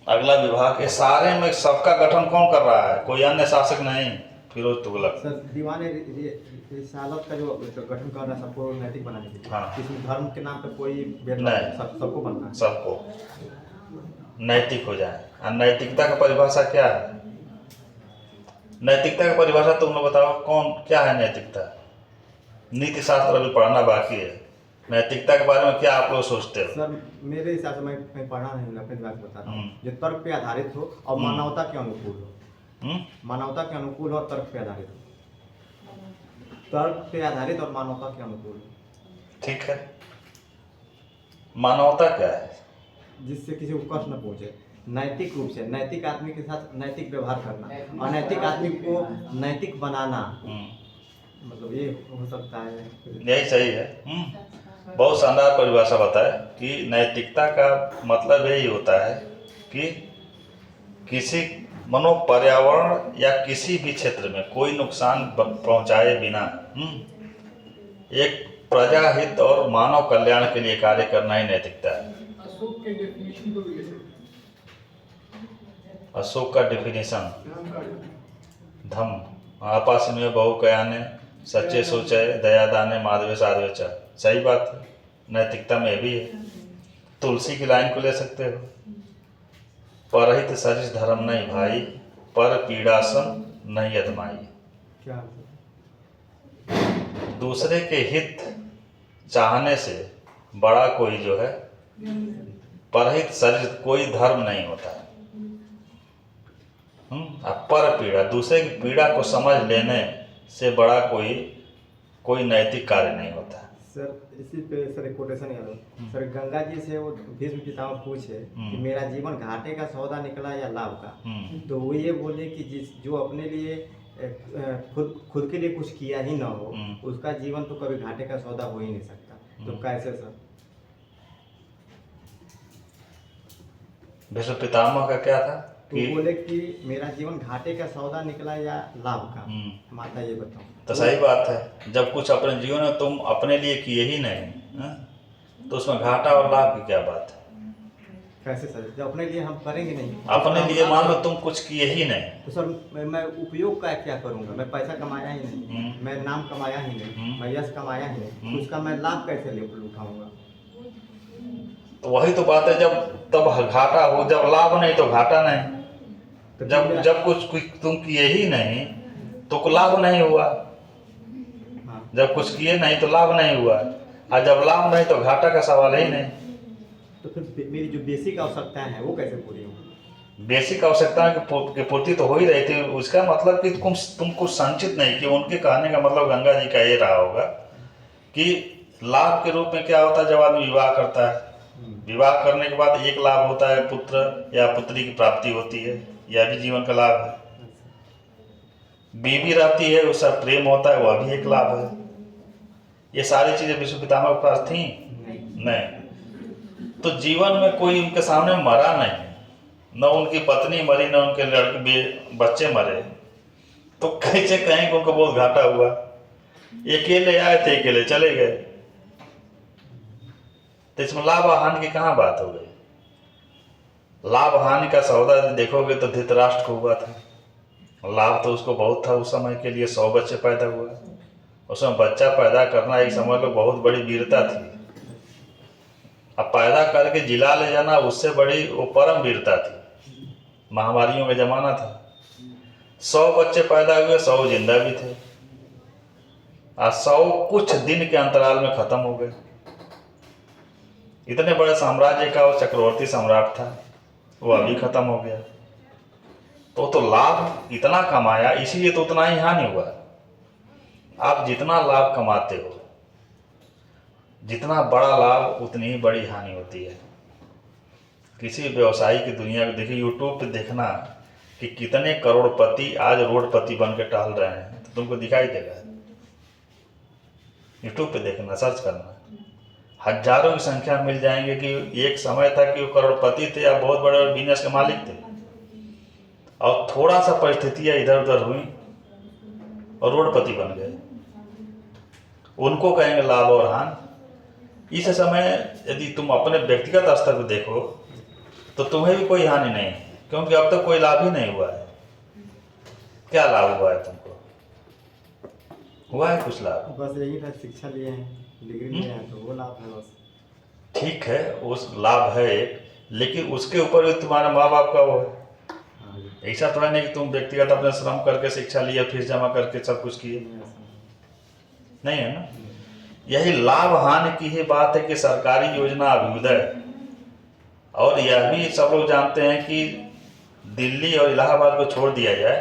अगला विभाग के सारे में सबका गठन कौन कर रहा है? कोई अन्य शासक नहीं, फिरोज तुगलक। सर दीवान रिसालत का जो गठन कर रहा है सबको नैतिक बनाने के लिए, हाँ। इसमें धर्म के नाम पे कोई भेदभाव नहीं। नहीं, सबको बनना है। सबको नैतिक हो जाए। और नैतिकता का परिभाषा क्या है? नैतिकता का परिभाषा तुम लोग बताओ, कौन क्या है नैतिकता? नीति शास्त्र अभी पढ़ना बाकी है। नैतिकता के बारे में क्या आप लोग सोचते हो? सर मेरे हिसाब से मैं पढ़ा नहीं हूँ, अपने दिमाग से बता रहा हूँ, हम्म। जो तर्क पे आधारित हो और मानवता के अनुकूल हो। हम्म? मानवता के अनुकूल और तर्क पे आधारित हो। तर्क पे आधारित और मानवता के अनुकूल हो। ठीक है। मानवता क्या है? जिससे किसी को कष्ट न पहुंचे, नैतिक रूप से नैतिक आदमी के साथ नैतिक व्यवहार करना, अनैतिक आदमी को नैतिक बनाना, मतलब ये हो सकता है। यही सही है। बहुत शानदार परिभाषा बताए कि नैतिकता का मतलब यही होता है कि किसी मनो पर्यावरण या किसी भी क्षेत्र में कोई नुकसान पहुंचाए बिना एक प्रजा हित और मानव कल्याण के लिए कार्य करना ही नैतिकता है। अशोक के डेफिनेशन को भी ले अशोक का डेफिनेशन, धर्म धम आपस में बहु कयाने सच्चे सोचे दया दाने माधवे साधवे च। सही बात है, नैतिकता में भी है। तुलसी की लाइन को ले सकते हो, परहित सरिस धर्म नहीं भाई, पर पीड़ासन नहीं अधमाई। क्या दूसरे के हित चाहने से बड़ा कोई जो है परहित सरिस कोई धर्म नहीं होता है। पर पीड़ा, दूसरे की पीड़ा को समझ लेने से बड़ा कोई नैतिक कार्य नहीं होता। सर इसी पे सर एक कोटेशन याद हो सर, गंगा जी से वो भीष्म पितामह पूछे कि मेरा जीवन घाटे का सौदा निकला या लाभ का, तो वो ये बोले कि जो अपने लिए खुद के लिए कुछ किया ही ना हो, उसका जीवन तो कभी घाटे का सौदा हो ही नहीं सकता। तो कैसे सर? भीष्म पितामह का क्या था? तो बोले कि मेरा जीवन घाटे का सौदा निकला या लाभ का। माता ये बताओ। तो सही बात है, जब कुछ अपने जीवन में तुम अपने लिए किए ही नहीं तो उसमें घाटा और लाभ की क्या बात है? कैसे सर? जब अपने लिए हम करेंगे नहीं, अपने लिए मान लो तुम कुछ किए ही नहीं, तो सर मैं उपयोग का क्या करूंगा? मैं पैसा कमाया ही नहीं, मैं नाम कमाया ही नहीं, मैं यश कमाया ही नहीं, तो उसका मैं लाभ कैसे उठाऊंगा? तो वही तो बात है, जब तब घाटा हो, जब लाभ नहीं तो घाटा नहीं। तो जब कुछ तुम किए ही नहीं तो लाभ नहीं हुआ। हाँ। जब कुछ किए नहीं तो लाभ नहीं हुआ, और जब लाभ नहीं तो घाटा का सवाल ही नहीं। तो फिर मेरी जो बेसिक आवश्यकताएं हैं वो कैसे पूरी होंगी? बेसिक आवश्यकताओं की पूर्ति तो हो ही रही थी। उसका मतलब कि तुम कुछ संचित नहीं कि उनके कहने का मतलब गंगा जी का ये रहा होगा कि लाभ के रूप में क्या होता है, जब आदमी विवाह करता है, विवाह करने के बाद एक लाभ होता है पुत्र या पुत्री की प्राप्ति होती है, यह भी जीवन का लाभ है। बीवी रहती है, उसका प्रेम होता है, वह भी एक लाभ है। ये सारी चीजें विश्व पितामह के पास थी नहीं। तो जीवन में कोई उनके सामने मरा नहीं, न उनकी पत्नी मरी, न उनके लड़के बच्चे मरे, तो कैसे कहें कि उनको बहुत घाटा हुआ। अकेले आए थे, अकेले चले गए, तो इसमें लाभ हानि की कहाँ बात हो गई। लाभ हानि का सौदा देखोगे तो धृतराष्ट्र को हुआ था। लाभ तो उसको बहुत था उस समय के लिए, 100 बच्चे पैदा हुआ। उसमें बच्चा पैदा करना एक समझ लो बहुत बड़ी वीरता थी। अब पैदा करके जिला ले जाना उससे बड़ी वो परम वीरता थी। महामारियों का जमाना था, 100 बच्चे पैदा हुए, 100 जिंदा भी थे, और 100 कुछ दिन के अंतराल में खत्म हो गए। इतने बड़े साम्राज्य का वो चक्रवर्ती सम्राट था, वो अभी खत्म हो गया। तो लाभ इतना कमाया, इसीलिए तो उतना ही हानि हुआ। आप जितना लाभ कमाते हो, जितना बड़ा लाभ उतनी ही बड़ी हानि होती है। किसी व्यवसायी की दुनिया में देखिए, यूट्यूब पे देखना कि कितने करोड़पति आज रोडपति बन के टहल रहे हैं, तो तुमको दिखाई देगा। यूट्यूब पे देखना, सर्च करना, हजारों की संख्या मिल जाएंगे कि एक समय था कि वो करोड़पति थे या बहुत बड़े बिजनेस के मालिक थे, और थोड़ा सा परिस्थितियां इधर उधर हुई और रोडपति बन गए। उनको कहेंगे लाभ और हानि। इस समय यदि तुम अपने व्यक्तिगत स्तर पर देखो तो तुम्हें भी कोई हानि नहीं है, क्योंकि अब तक कोई लाभ ही नहीं हुआ है। क्या लाभ हुआ है तुमको? हुआ है कुछ लाभ? बस यही था, शिक्षा लिए हैं, डिग्री लिए हैं, तो वो लाभ है बस। ठीक है, उस लाभ है एक, लेकिन उसके ऊपर भी तुम्हारे माँ बाप का वो है। ऐसा थोड़ा नहीं कि तुम व्यक्तिगत अपने श्रम करके शिक्षा लिया, फीस जमा करके सब कुछ किए, नहीं है ना। यही लाभ हानि की ही बात है कि सरकारी योजना अभ्युदय, और यह भी सब लोग जानते हैं कि दिल्ली और इलाहाबाद को छोड़ दिया जाए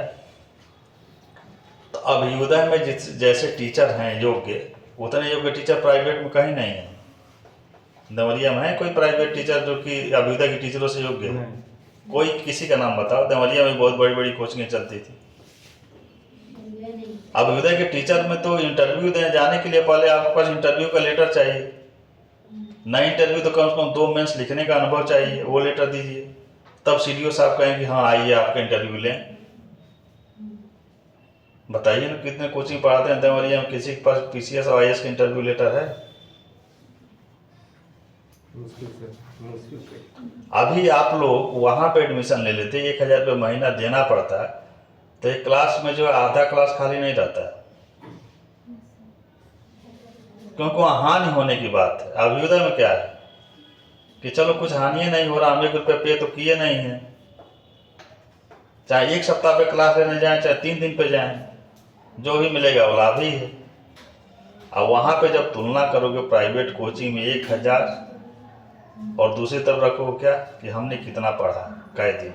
तो अभ्युदय में जैसे टीचर हैं योग्य, उतने योग्य टीचर प्राइवेट में कहीं नहीं है। देवरिया में है कोई प्राइवेट टीचर जो कि अभ्युदय के टीचरों से योग्य है? कोई किसी का नाम बताओ। देवरिया में बहुत बड़ी बड़ी कोचिंगें चलती थी। अभ्युदय के टीचर में तो इंटरव्यू देने जाने के लिए पहले आपके पास इंटरव्यू का लेटर चाहिए, न इंटरव्यू तो कम से कम 2 मेंस लिखने का अनुभव चाहिए, वो लेटर दीजिए, तब सीडीओ साहब कहें कि हाँ आइए आपका इंटरव्यू लें। बताइए ना, कितने कोचिंग पढ़ाते हैं देवरिया में, किसी के पास पीसीएस और आईएएस का इंटरव्यू लेटर है? मुश्किल से। अभी आप लोग वहाँ पे एडमिशन ले लेते, 1000 रुपये महीना देना पड़ता, तो एक क्लास में जो आधा क्लास खाली नहीं रहता, क्योंकि वहाँ हानि होने की बात है। अभ्युदय में क्या है कि चलो कुछ हानि नहीं हो रहा, हम 1 रुपये पे तो किए नहीं है, चाहे 1 सप्ताह पे क्लास लेने जाएं, चाहे 3 दिन पे जाएं, जो भी मिलेगा वो लाभ ही है। अब वहाँ पे जब तुलना करोगे प्राइवेट कोचिंग में 1000 और दूसरी तरफ रखो क्या कि हमने कितना पढ़ा कै दिन,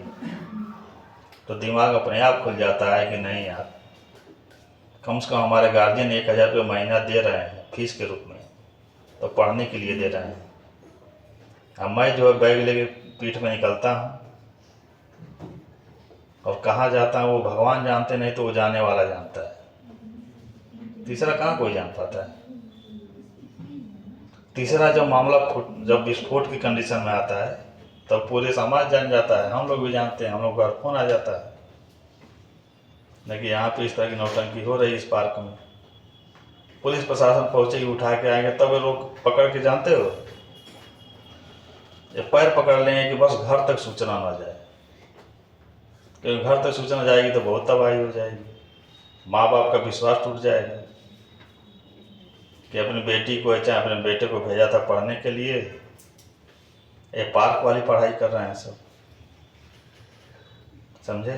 तो दिमाग अपने आप खुल जाता है कि नहीं यार, कम से कम हमारे गार्जियन 1000 रुपये महीना दे रहे हैं फीस के रूप में, तो पढ़ने के लिए दे रहे हैं। अब मैं जो है बैग लेके पीठ में निकलता हूँ और कहाँ जाता हूँ वो भगवान जानते, नहीं तो वो जाने वाला जानता है। तीसरा कहाँ कोई जान पाता है। तीसरा जब मामला जब विस्फोट की कंडीशन में आता है तब पूरे समाज जान जाता है, हम लोग भी जानते हैं, हम लोग का फोन आ जाता है देखिए यहाँ पे इस तरह की नौटंकी हो रही है इस पार्क में, पुलिस प्रशासन पहुंचेगी, उठा के आएंगे, तब ये लोग पकड़ के, जानते हो, ये पैर पकड़ लेंगे कि बस घर तक सूचना ना जाए, क्योंकि घर तक सूचना जाएगी तो बहुत तबाही हो जाएगी, माँ बाप का विश्वास टूट जाएगा कि अपनी बेटी को चाहे अपने बेटे को भेजा था पढ़ने के लिए, ये पार्क वाली पढ़ाई कर रहे हैं सब, समझे।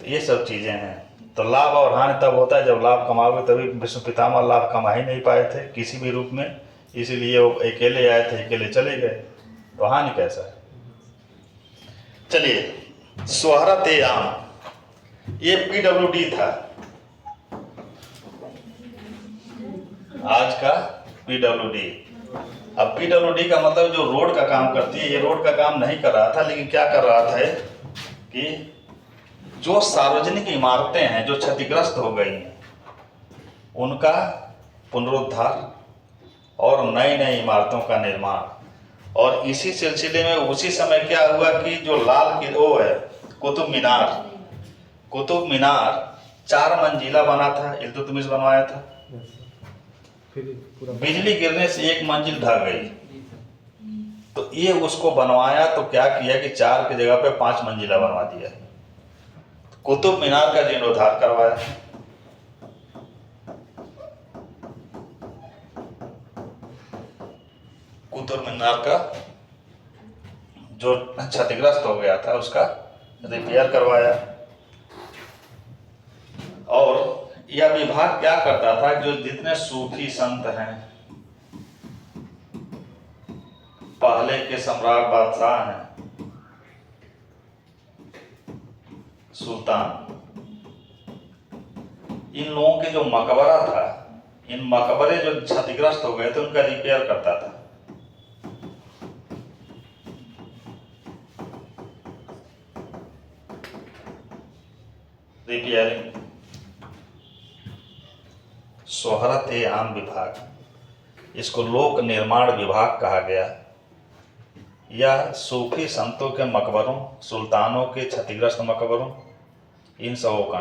तो ये सब चीज़ें हैं। तो लाभ और हानि तब होता है जब लाभ कमाओगे, तभी विष्णु पितामह लाभ कमा ही नहीं पाए थे किसी भी रूप में, इसीलिए वो अकेले आए थे, अकेले चले गए, तो हानि कैसा है। चलिए, शोहरत आम, ये PWD था आज का PWD। अब PWD का मतलब जो रोड का काम करती है, ये रोड का काम नहीं कर रहा था, लेकिन क्या कर रहा था, कि जो सार्वजनिक इमारतें हैं जो क्षतिग्रस्त हो गई हैं उनका पुनरुद्धार और नई नई इमारतों का निर्माण। और इसी सिलसिले में उसी समय क्या हुआ कि जो लाल किला वो है कुतुब मीनार 4 मंजिला बना था, इल्तुतमिश बनवाया था। फिर पूरा बिजली गिरने से 1 मंजिल ढह गई, तो ये उसको बनवाया तो क्या किया कि 4 की जगह पे 5 मंजिला बनवा दिया। कुतुब मीनार का जीर्णोद्धार करवाया। कुतुब मीनार का जो क्षतिग्रस्त हो गया था उसका रिपेयर करवाया। और यह विभाग क्या करता था, जो जितने सूफी संत हैं, पहले के सम्राट बादशाह हैं, सुल्तान, इन लोगों के जो मकबरा था, इन मकबरे जो क्षतिग्रस्त हो गए थे उनका रिपेयर करता था। रिपेयरिंग। शोहरत ए आम विभाग, इसको लोक निर्माण विभाग कहा गया। यह सूफी संतों के मकबरों, सुल्तानों के क्षतिग्रस्त मकबरों, इन सबों का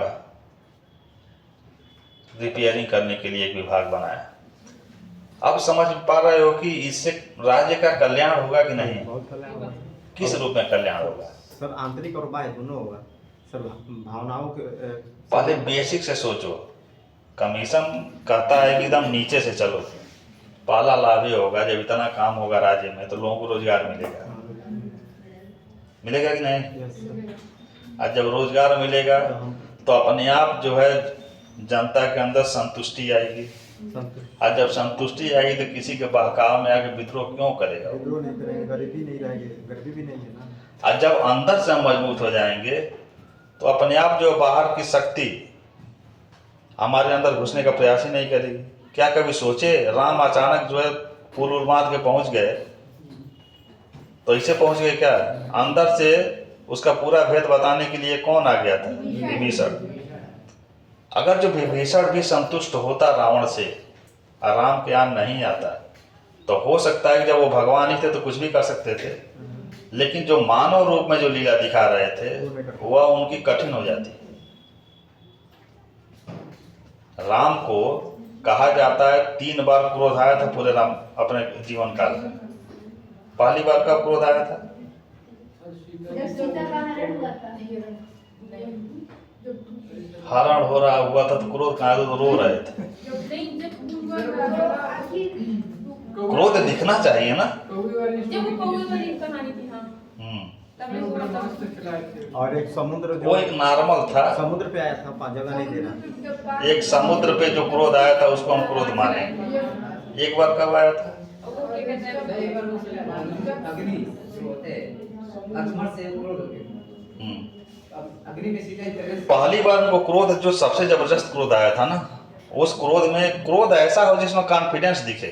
रिपेयरिंग करने के लिए एक विभाग बनाया। अब समझ पा रहे हो कि इससे राज्य का कल्याण होगा कि नहीं? बहुत कल्याण होगा किस रूप में कल्याण होगा? सर। आंतरिक और बाह्य दोनों होगा सर। भावनाओं के पहले बेसिक से सोचो। कमीशन कहता है कि एकदम नीचे से चलो। पहला लाभ ये होगा, जब इतना काम होगा राज्य में तो लोगों को रोजगार मिलेगा। मिलेगा कि नहीं? Yes sir. और जब रोजगार मिलेगा तो अपने आप जो है जनता के अंदर संतुष्टि आएगी। और जब संतुष्टि आएगी तो किसी के बहकाव में आके विद्रोह क्यों करेगा? विद्रोह नहीं करेंगे, गरीबी नहीं रहेगी, गरीबी भी नहीं है ना। और जब अंदर से हम मजबूत हो जाएंगे तो अपने आप जो बाहर की शक्ति हमारे अंदर घुसने का प्रयास ही नहीं करेगी। क्या कभी सोचे राम अचानक जो है पुल उलमाद के पहुंच गए तो इसे पहुंच गए क्या? अंदर से उसका पूरा भेद बताने के लिए कौन आ गया था? विभीषण। अगर जो विभीषण भी संतुष्ट होता रावण से और राम के यहाँ नहीं आता तो हो सकता है कि जब वो भगवान ही थे तो कुछ भी कर सकते थे, लेकिन जो मानव रूप में जो लीला दिखा रहे थे वह उनकी कठिन हो जाती। राम को कहा जाता है 3 बार क्रोध आया था पूरे राम अपने जीवन काल में। पहली बार कब क्रोध आया था? जब सीता का हरण हुआ था। हरण हो रहा हुआ था तो क्रोध कहाँ? तो रो रहे थे। क्रोध दिखना चाहिए ना। और एक समुद्र वो एक नॉर्मल था। समुद्र पे आया था, 5 जगह नहीं देना। एक समुद्र पे जो क्रोध आया था उसको हम क्रोध माने। एक बार कब आया था? पहली बार उनको क्रोध, जो सबसे जबरदस्त क्रोध आया था ना, उस क्रोध में क्रोध ऐसा हो जिसमें कॉन्फिडेंस दिखे।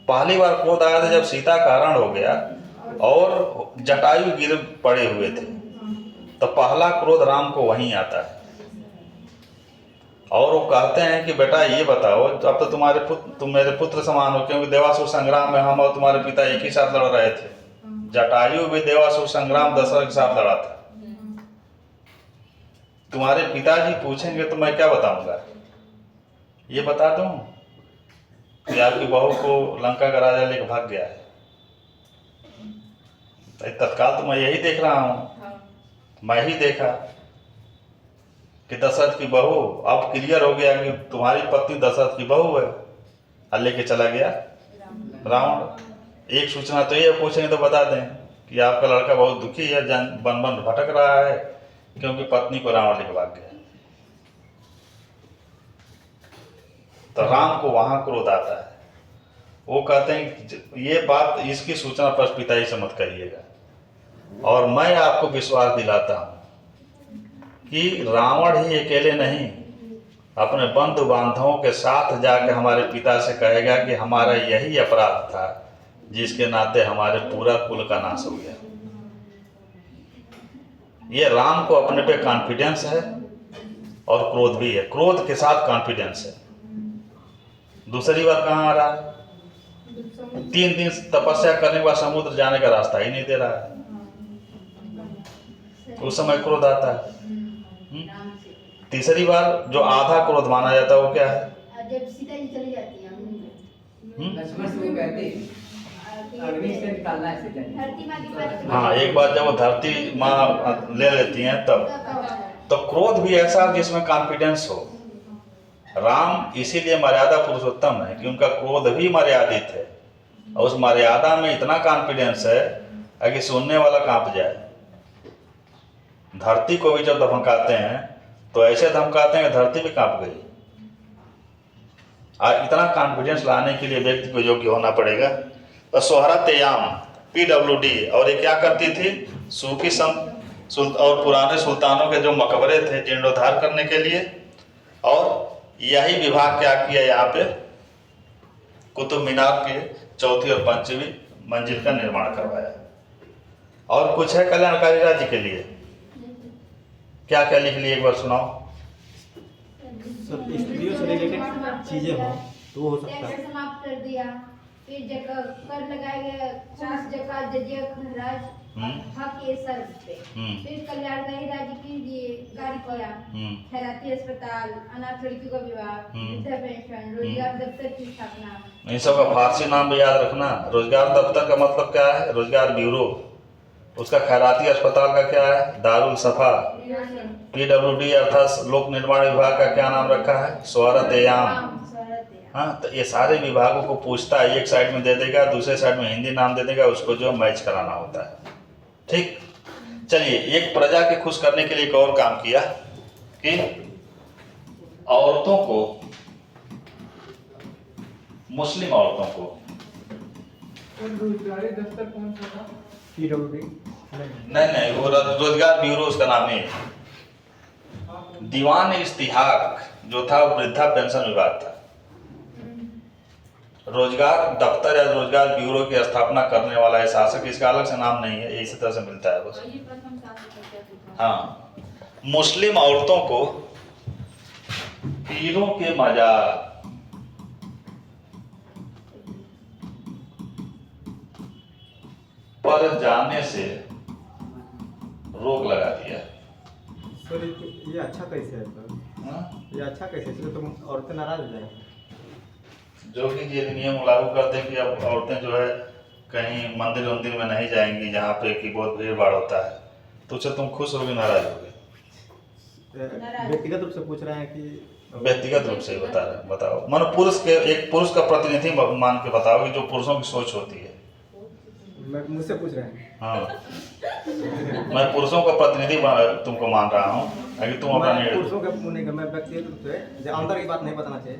पहली बार क्रोध आया था जब सीता का हरण हो गया और जटायु गिर पड़े हुए थे, तो पहला क्रोध राम को वहीं आता है। और वो कहते हैं कि बेटा ये बताओ, अब तो तुम मेरे पुत्र समान हो, क्योंकि देवासुर संग्राम में हम और तुम्हारे पिता एक ही साथ लड़ रहे थे। जटायु भी देवासुर संग्राम दशरथ के साथ लड़ा था। तुम्हारे पिताजी पूछेंगे तो मैं क्या बताऊंगा? ये बता दूं कि आपकी बहू को लंका का राजा लेकर भाग गया है। तत्काल तो मैं यही देख रहा हूं, मैं ही देखा कि दशरथ की बहू, अब क्लियर हो गया कि तुम्हारी पत्नी दशरथ की बहू है, और लेके चला गया रावण। एक सूचना तो ये पूछेंगे तो बता दें कि आपका लड़का बहुत दुखी है, बन बन भटक रहा है क्योंकि पत्नी को रावण लेके भाग गया। तो राम को वहां क्रोध आता है। वो कहते हैं ये बात, इसकी सूचना पर पिताजी से मत कहिएगा। और मैं आपको विश्वास दिलाता हूं कि रावण ही अकेले नहीं, अपने बंधु बांधवों के साथ जाके हमारे पिता से कहेगा कि हमारा यही अपराध था जिसके नाते हमारे पूरा कुल का नाश हो गया। ये राम को अपने पे कॉन्फिडेंस है और क्रोध भी है, क्रोध के साथ कॉन्फिडेंस है। दूसरी बार कहाँ आ रहा है? 3 दिन तपस्या करने के बाद समुद्र जाने का रास्ता ही नहीं दे रहा है, उस समय क्रोध आता है। तीसरी बार जो आधा क्रोध माना जाता है वो क्या है? जब सीता जी चली जाती हैं लक्ष्मण से वो कहते अग्नि से निकालना है सीता जी। धरती माँ की बात हाँ, एक बार जब वो धरती माँ ले लेती हैं तब तो क्रोध भी ऐसा जिसमें कॉन्फिडेंस हो। राम इसीलिए मर्यादा पुरुषोत्तम है कि उनका क्रोध भी मर्यादित है और उस मर्यादा में इतना कॉन्फिडेंस है कि सुनने वाला कांप जाए। धरती को भी जब धमकाते हैं तो ऐसे धमकाते हैं कि धरती भी कांप गई। और इतना कॉन्फिडेंस लाने के लिए व्यक्ति को योग्य होना पड़ेगा। तो सोहरतेयाम PWD, और ये क्या करती थी? सूफी संत और पुराने सुल्तानों के जो मकबरे थे जीर्णोद्धार करने के लिए, और यही विभाग क्या किया यहाँ पे? कुतुब मीनार के 4थी और 5वीं मंजिल का निर्माण करवाया। और कुछ है कल्याणकारी राज्य के लिए? क्या क्या लिख लिए एक बार सुनाओ। सब स्त्रियों से रिलेटेड चीज़ें हो तो हो सकता है। टैक्स समाप्त कर दिया, फिर जगह कर लगाए गए 50 जगह जजिया खराज हक ये सब पे, फिर कल्याणकारी राज्य के लिए गाड़ी किया, खैराती अस्पताल, अनाथ लड़कियों का विवाह, वृद्धा पेंशन, रोजगार दफ्तर की स्थापना। इन सब का फारसी नाम भी याद रखना। रोजगार दफ्तर का मतलब क्या है? रोजगार ब्यूरो। उसका खैराती अस्पताल का क्या है? दारुल सफा। PWD अर्थात लोक निर्माण विभाग का क्या नाम रखा है? सोहरतेयाम। हाँ, तो ये सारे विभागों को पूछता है, एक साइड में दे देगा, दूसरे साइड में हिंदी नाम दे देगा, उसको जो मैच कराना होता है। ठीक, चलिए, एक प्रजा के खुश करने के लिए एक और काम किया कि औरतों को, मुस्लिम औरतों को, रोजगारी दफ्तर कौन सा था? PWD नहीं, वो रोजगार ब्यूरो उसका नाम है। दीवान इस्तिहाक जो था वो वृद्धा पेंशन विभाग था। रोजगार दफ्तर या रोजगार ब्यूरो की स्थापना करने वाला है शासक, इसका अलग से नाम नहीं है, इसी तरह से मिलता है बस। हाँ, मुस्लिम औरतों को पीरों के मजार पर जाने से रोक लगा दिया। सर ये अच्छा कैसे है सर? हाँ? ये अच्छा कैसे? इसलिए तो औरतें नाराज हो जाएंगी। जो कि ये नियम लागू कर दे कि अब औरतें जो है कहीं मंदिर वंदिर में नहीं जाएंगी जहाँ पे कि बहुत भीड़ भाड़ होता है, तो उससे तुम खुश होगे नाराज होगे? व्यक्तिगत रूप से पूछ रहे हैं कि व्यक्तिगत रूप से ही बता रहे हैं। बताओ, मानो पुरुष के, एक पुरुष का प्रतिनिधि मान के बताओ कि जो पुरुषों की सोच होती है। मुझसे पूछ रहे हैं? हाँ, मैं पुरुषों का प्रतिनिधि तुमको मान रहा हूँ कि तुम अपना मैं निर्णय। पुरुषों का नहीं कर, मैं व्यक्तिगत रूप से जो अंदर की बात नहीं बताना चाहिए।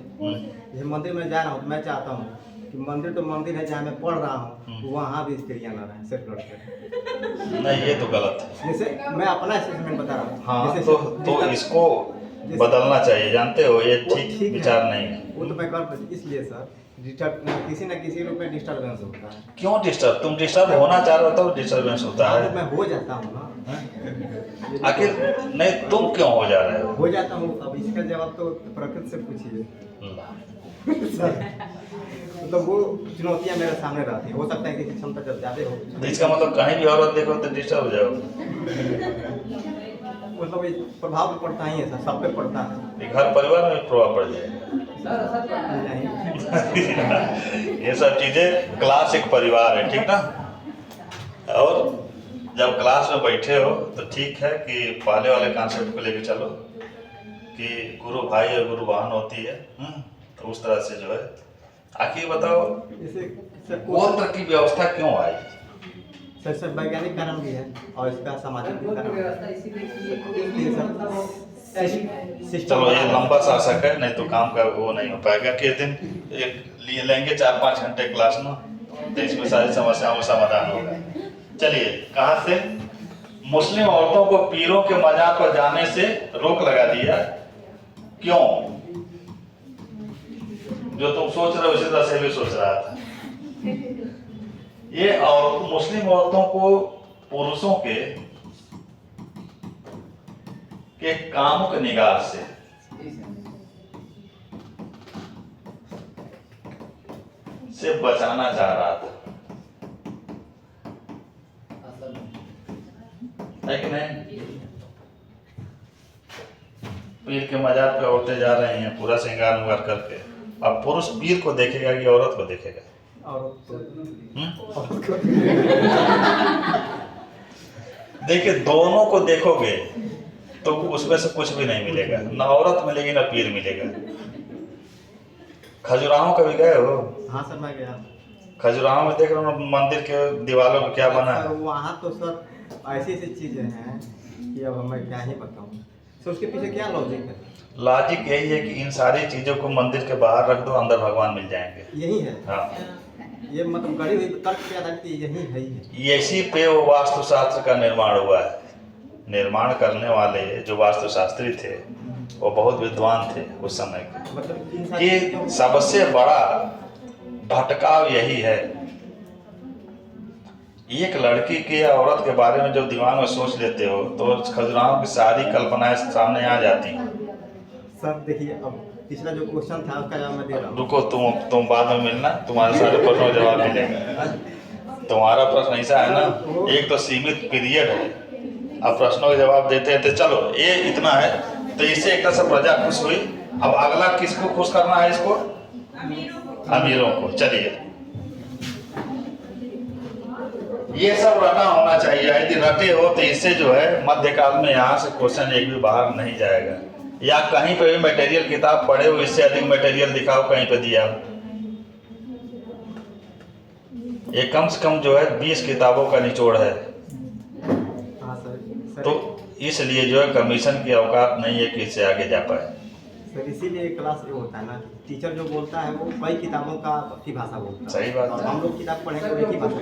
जैसे मंदिर में जा रहा हूँ तो मैं चाहता हूँ कि मंदिर तो मंदिर है जहाँ मैं पढ़ रहा हूँ, वहाँ भी स्त्रियाँ ना रहें, सिर्फ लड़के। नहीं, ये तो गलत है। जैसे मैं अपना स्टेटमेंट बता रहा हूँ। हाँ, जैसे तो इसको बदलना चाहिए, जानते हो, ये ठीक विचार नहीं है। वो तो मैं कर, इसलिए सर किसी न किसी रूप में डिस्टर्बेंस होता है। क्यों डिस्टर्ब? तुम डिस्टर्ब होना चाह रहे हो तो डिस्टर्बेंस होता हाँ, है। तो मैं हो जाता हूँ ना। आखिर नहीं, तुम क्यों हो जा रहे हो? हो जाता हूँ। अब इसका जवाब तो प्रकृति से पूछिए। मतलब वो चुनौतियाँ मेरे सामने रहती है। हो सकता है कि क्षमता जब ज़्यादा हो तो इसका मतलब कहीं भी औरत देखो तो डिस्टर्ब हो जाओ। मतलब ये प्रभाव तो पड़ता ही है सर, सब पे पड़ता है। ये घर परिवार में भी प्रभाव पड़ जाएगा। नहीं ये सब चीजें क्लासिक परिवार है, ठीक ना। और जब क्लास में बैठे हो तो ठीक है कि पहले वाले कॉन्सेप्ट को लेके चलो कि गुरु भाई और गुरु बहन होती है। तो उस तरह से जो है, आखिर बताओ इसे गोत्र की व्यवस्था क्यों आई? सर वैज्ञानिक कारण भी है और इसका सामाजिक भी कारण है। चलो, ये लंबा शासक है, नहीं तो काम का वो नहीं हो पाएगा। किस दिन लिए लेंगे 4-5 घंटे क्लास में, तो इसमें सारी समस्याओं का समाधान होगा। चलिए, कहाँ से? मुस्लिम औरतों को पीरों के मजार पर जाने से रोक लगा दिया। क्यों? जो तुम सोच रहे हो उसी तरह से भी सोच रहा था। ये और मुस्लिम औरतों को पुरुषों के कि कामुक निगाह से बचाना चाह रहा था, है कि नहीं? पीर के मजार पे औरतें जा रही हैं पूरा श्रृंगार उंगार करके, अब पुरुष पीर को देखेगा कि औरत को देखेगा? देखिए, दोनों को देखोगे तो उसमें से कुछ भी नहीं मिलेगा, ना औरत मिलेगी ना पीर मिलेगा। खजुराहो कभी गए हो? हाँ सर, मैं गया। खजुराहो में देख रहे हो मंदिर के दीवारों में क्या बना है? वहाँ तो सर ऐसी ऐसी चीजें हैं कि अब मैं क्या ही बताऊँ। तो उसके पीछे क्या लॉजिक है? लॉजिक यही है कि इन सारी चीजों को मंदिर के बाहर रख दो, अंदर भगवान मिल जाएंगे। यही है। हाँ, ये मतलब गड़ी हुई तर्क पे आधारित यही है ही है। इसी पे वो वास्तुशास्त्र का निर्माण हुआ है। निर्माण करने वाले जो वास्तुशास्त्री थे वो बहुत विद्वान थे उस समय के। मतलब कि सबसे बड़ा भटकाव यही है, एक लड़की के या औरत के बारे में जब दिमाग में सोच लेते हो तो खजुराहो की सारी कल्पनाएं सामने आ जाती हैं। सर देखिए, अब पिछला जो क्वेश्चन था उसका जवाब मैं दे रहा हूँ। रुको, तुम बाद में मिलना, तुम्हारे सारे प्रश्नों का जवाब मिलेगा। तुम्हारा प्रश्न ऐसा है ना, एक तो सीमित पीरियड है, अब प्रश्नों के जवाब देते हैं। तो चलो, ये इतना है, तो इससे एक तरह से प्रजा खुश हुई। अब अगला किसको खुश करना है? इसको अमीरों को। चलिए, ये सब रटा होना चाहिए। यदि रटे हो तो इससे जो है मध्यकाल में यहाँ से क्वेश्चन एक भी बाहर नहीं जाएगा। या कहीं पे भी मटेरियल किताब पढ़े हो, इससे अधिक मटेरियल दिखाओ कहीं पे दिया। ये कम से कम जो है 20 किताबों का निचोड़ है। हाँ सर। तो इसलिए जो है कमीशन की औकात नहीं है कि इससे आगे जा पाए। सर इसीलिए क्लास ये होता है ना, टीचर जो बोलता है वो कई किताबों का की भाषा बोलता है। सही बात और है। हम लोग किताब पढ़ेंगे तो एक ही भाषा।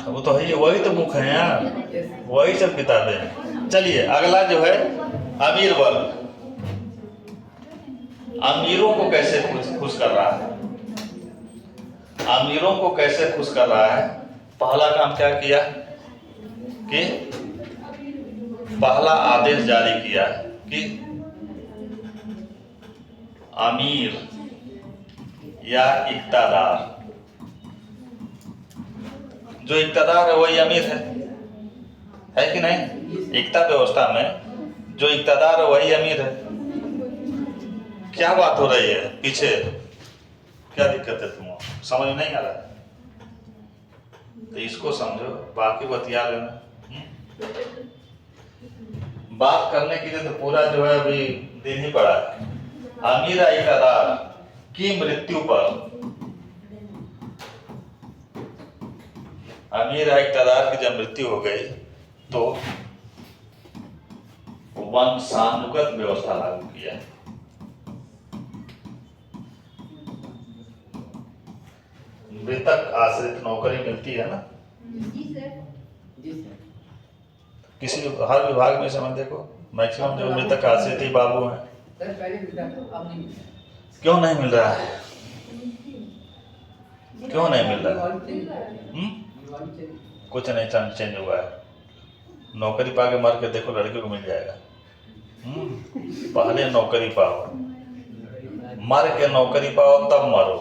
वो तो है, वही तो मुख है यार, वही सब किताबें हैं। चलिए, अगला जो है अमीर वर्ग। अमीरों को कैसे खुश कर रहा है? अमीरों को कैसे खुश कर रहा है? पहला काम क्या किया कि पहला आदेश जारी किया कि अमीर या इक्तादार, जो इक्तादार है वही अमीर है कि नहीं? एकता व्यवस्था में जो इक्तादार है वही अमीर है। क्या बात हो रही है पीछे? क्या दिक्कत है? तुम समझ में नहीं आ रहा है तो इसको समझो, बाकी बतिया लेना। बात करने के लिए तो पूरा जो है अभी दिन ही पड़ा है। अमीर या इक्तादार की मृत्यु पर, अमीर या इक्तादार की जब मृत्यु हो गई तो वंशानुगत व्यवस्था लागू किया। मृतक आश्रित नौकरी मिलती है ना जी सर। जी सर। किसी हर विभाग में समझ देखो, मैक्सिमम जो मृतक आश्रित ही बाबू हैं। सर पहले मिलता था, अब नहीं मिलता। क्यों नहीं मिल रहा है? क्यों नहीं मिल रहा है? कुछ नहीं चेंज हुआ है। नौकरी पा के मर के देखो, लड़के को मिल जाएगा। पहले नौकरी पाओ, मर के नौकरी पाओ तब मरो।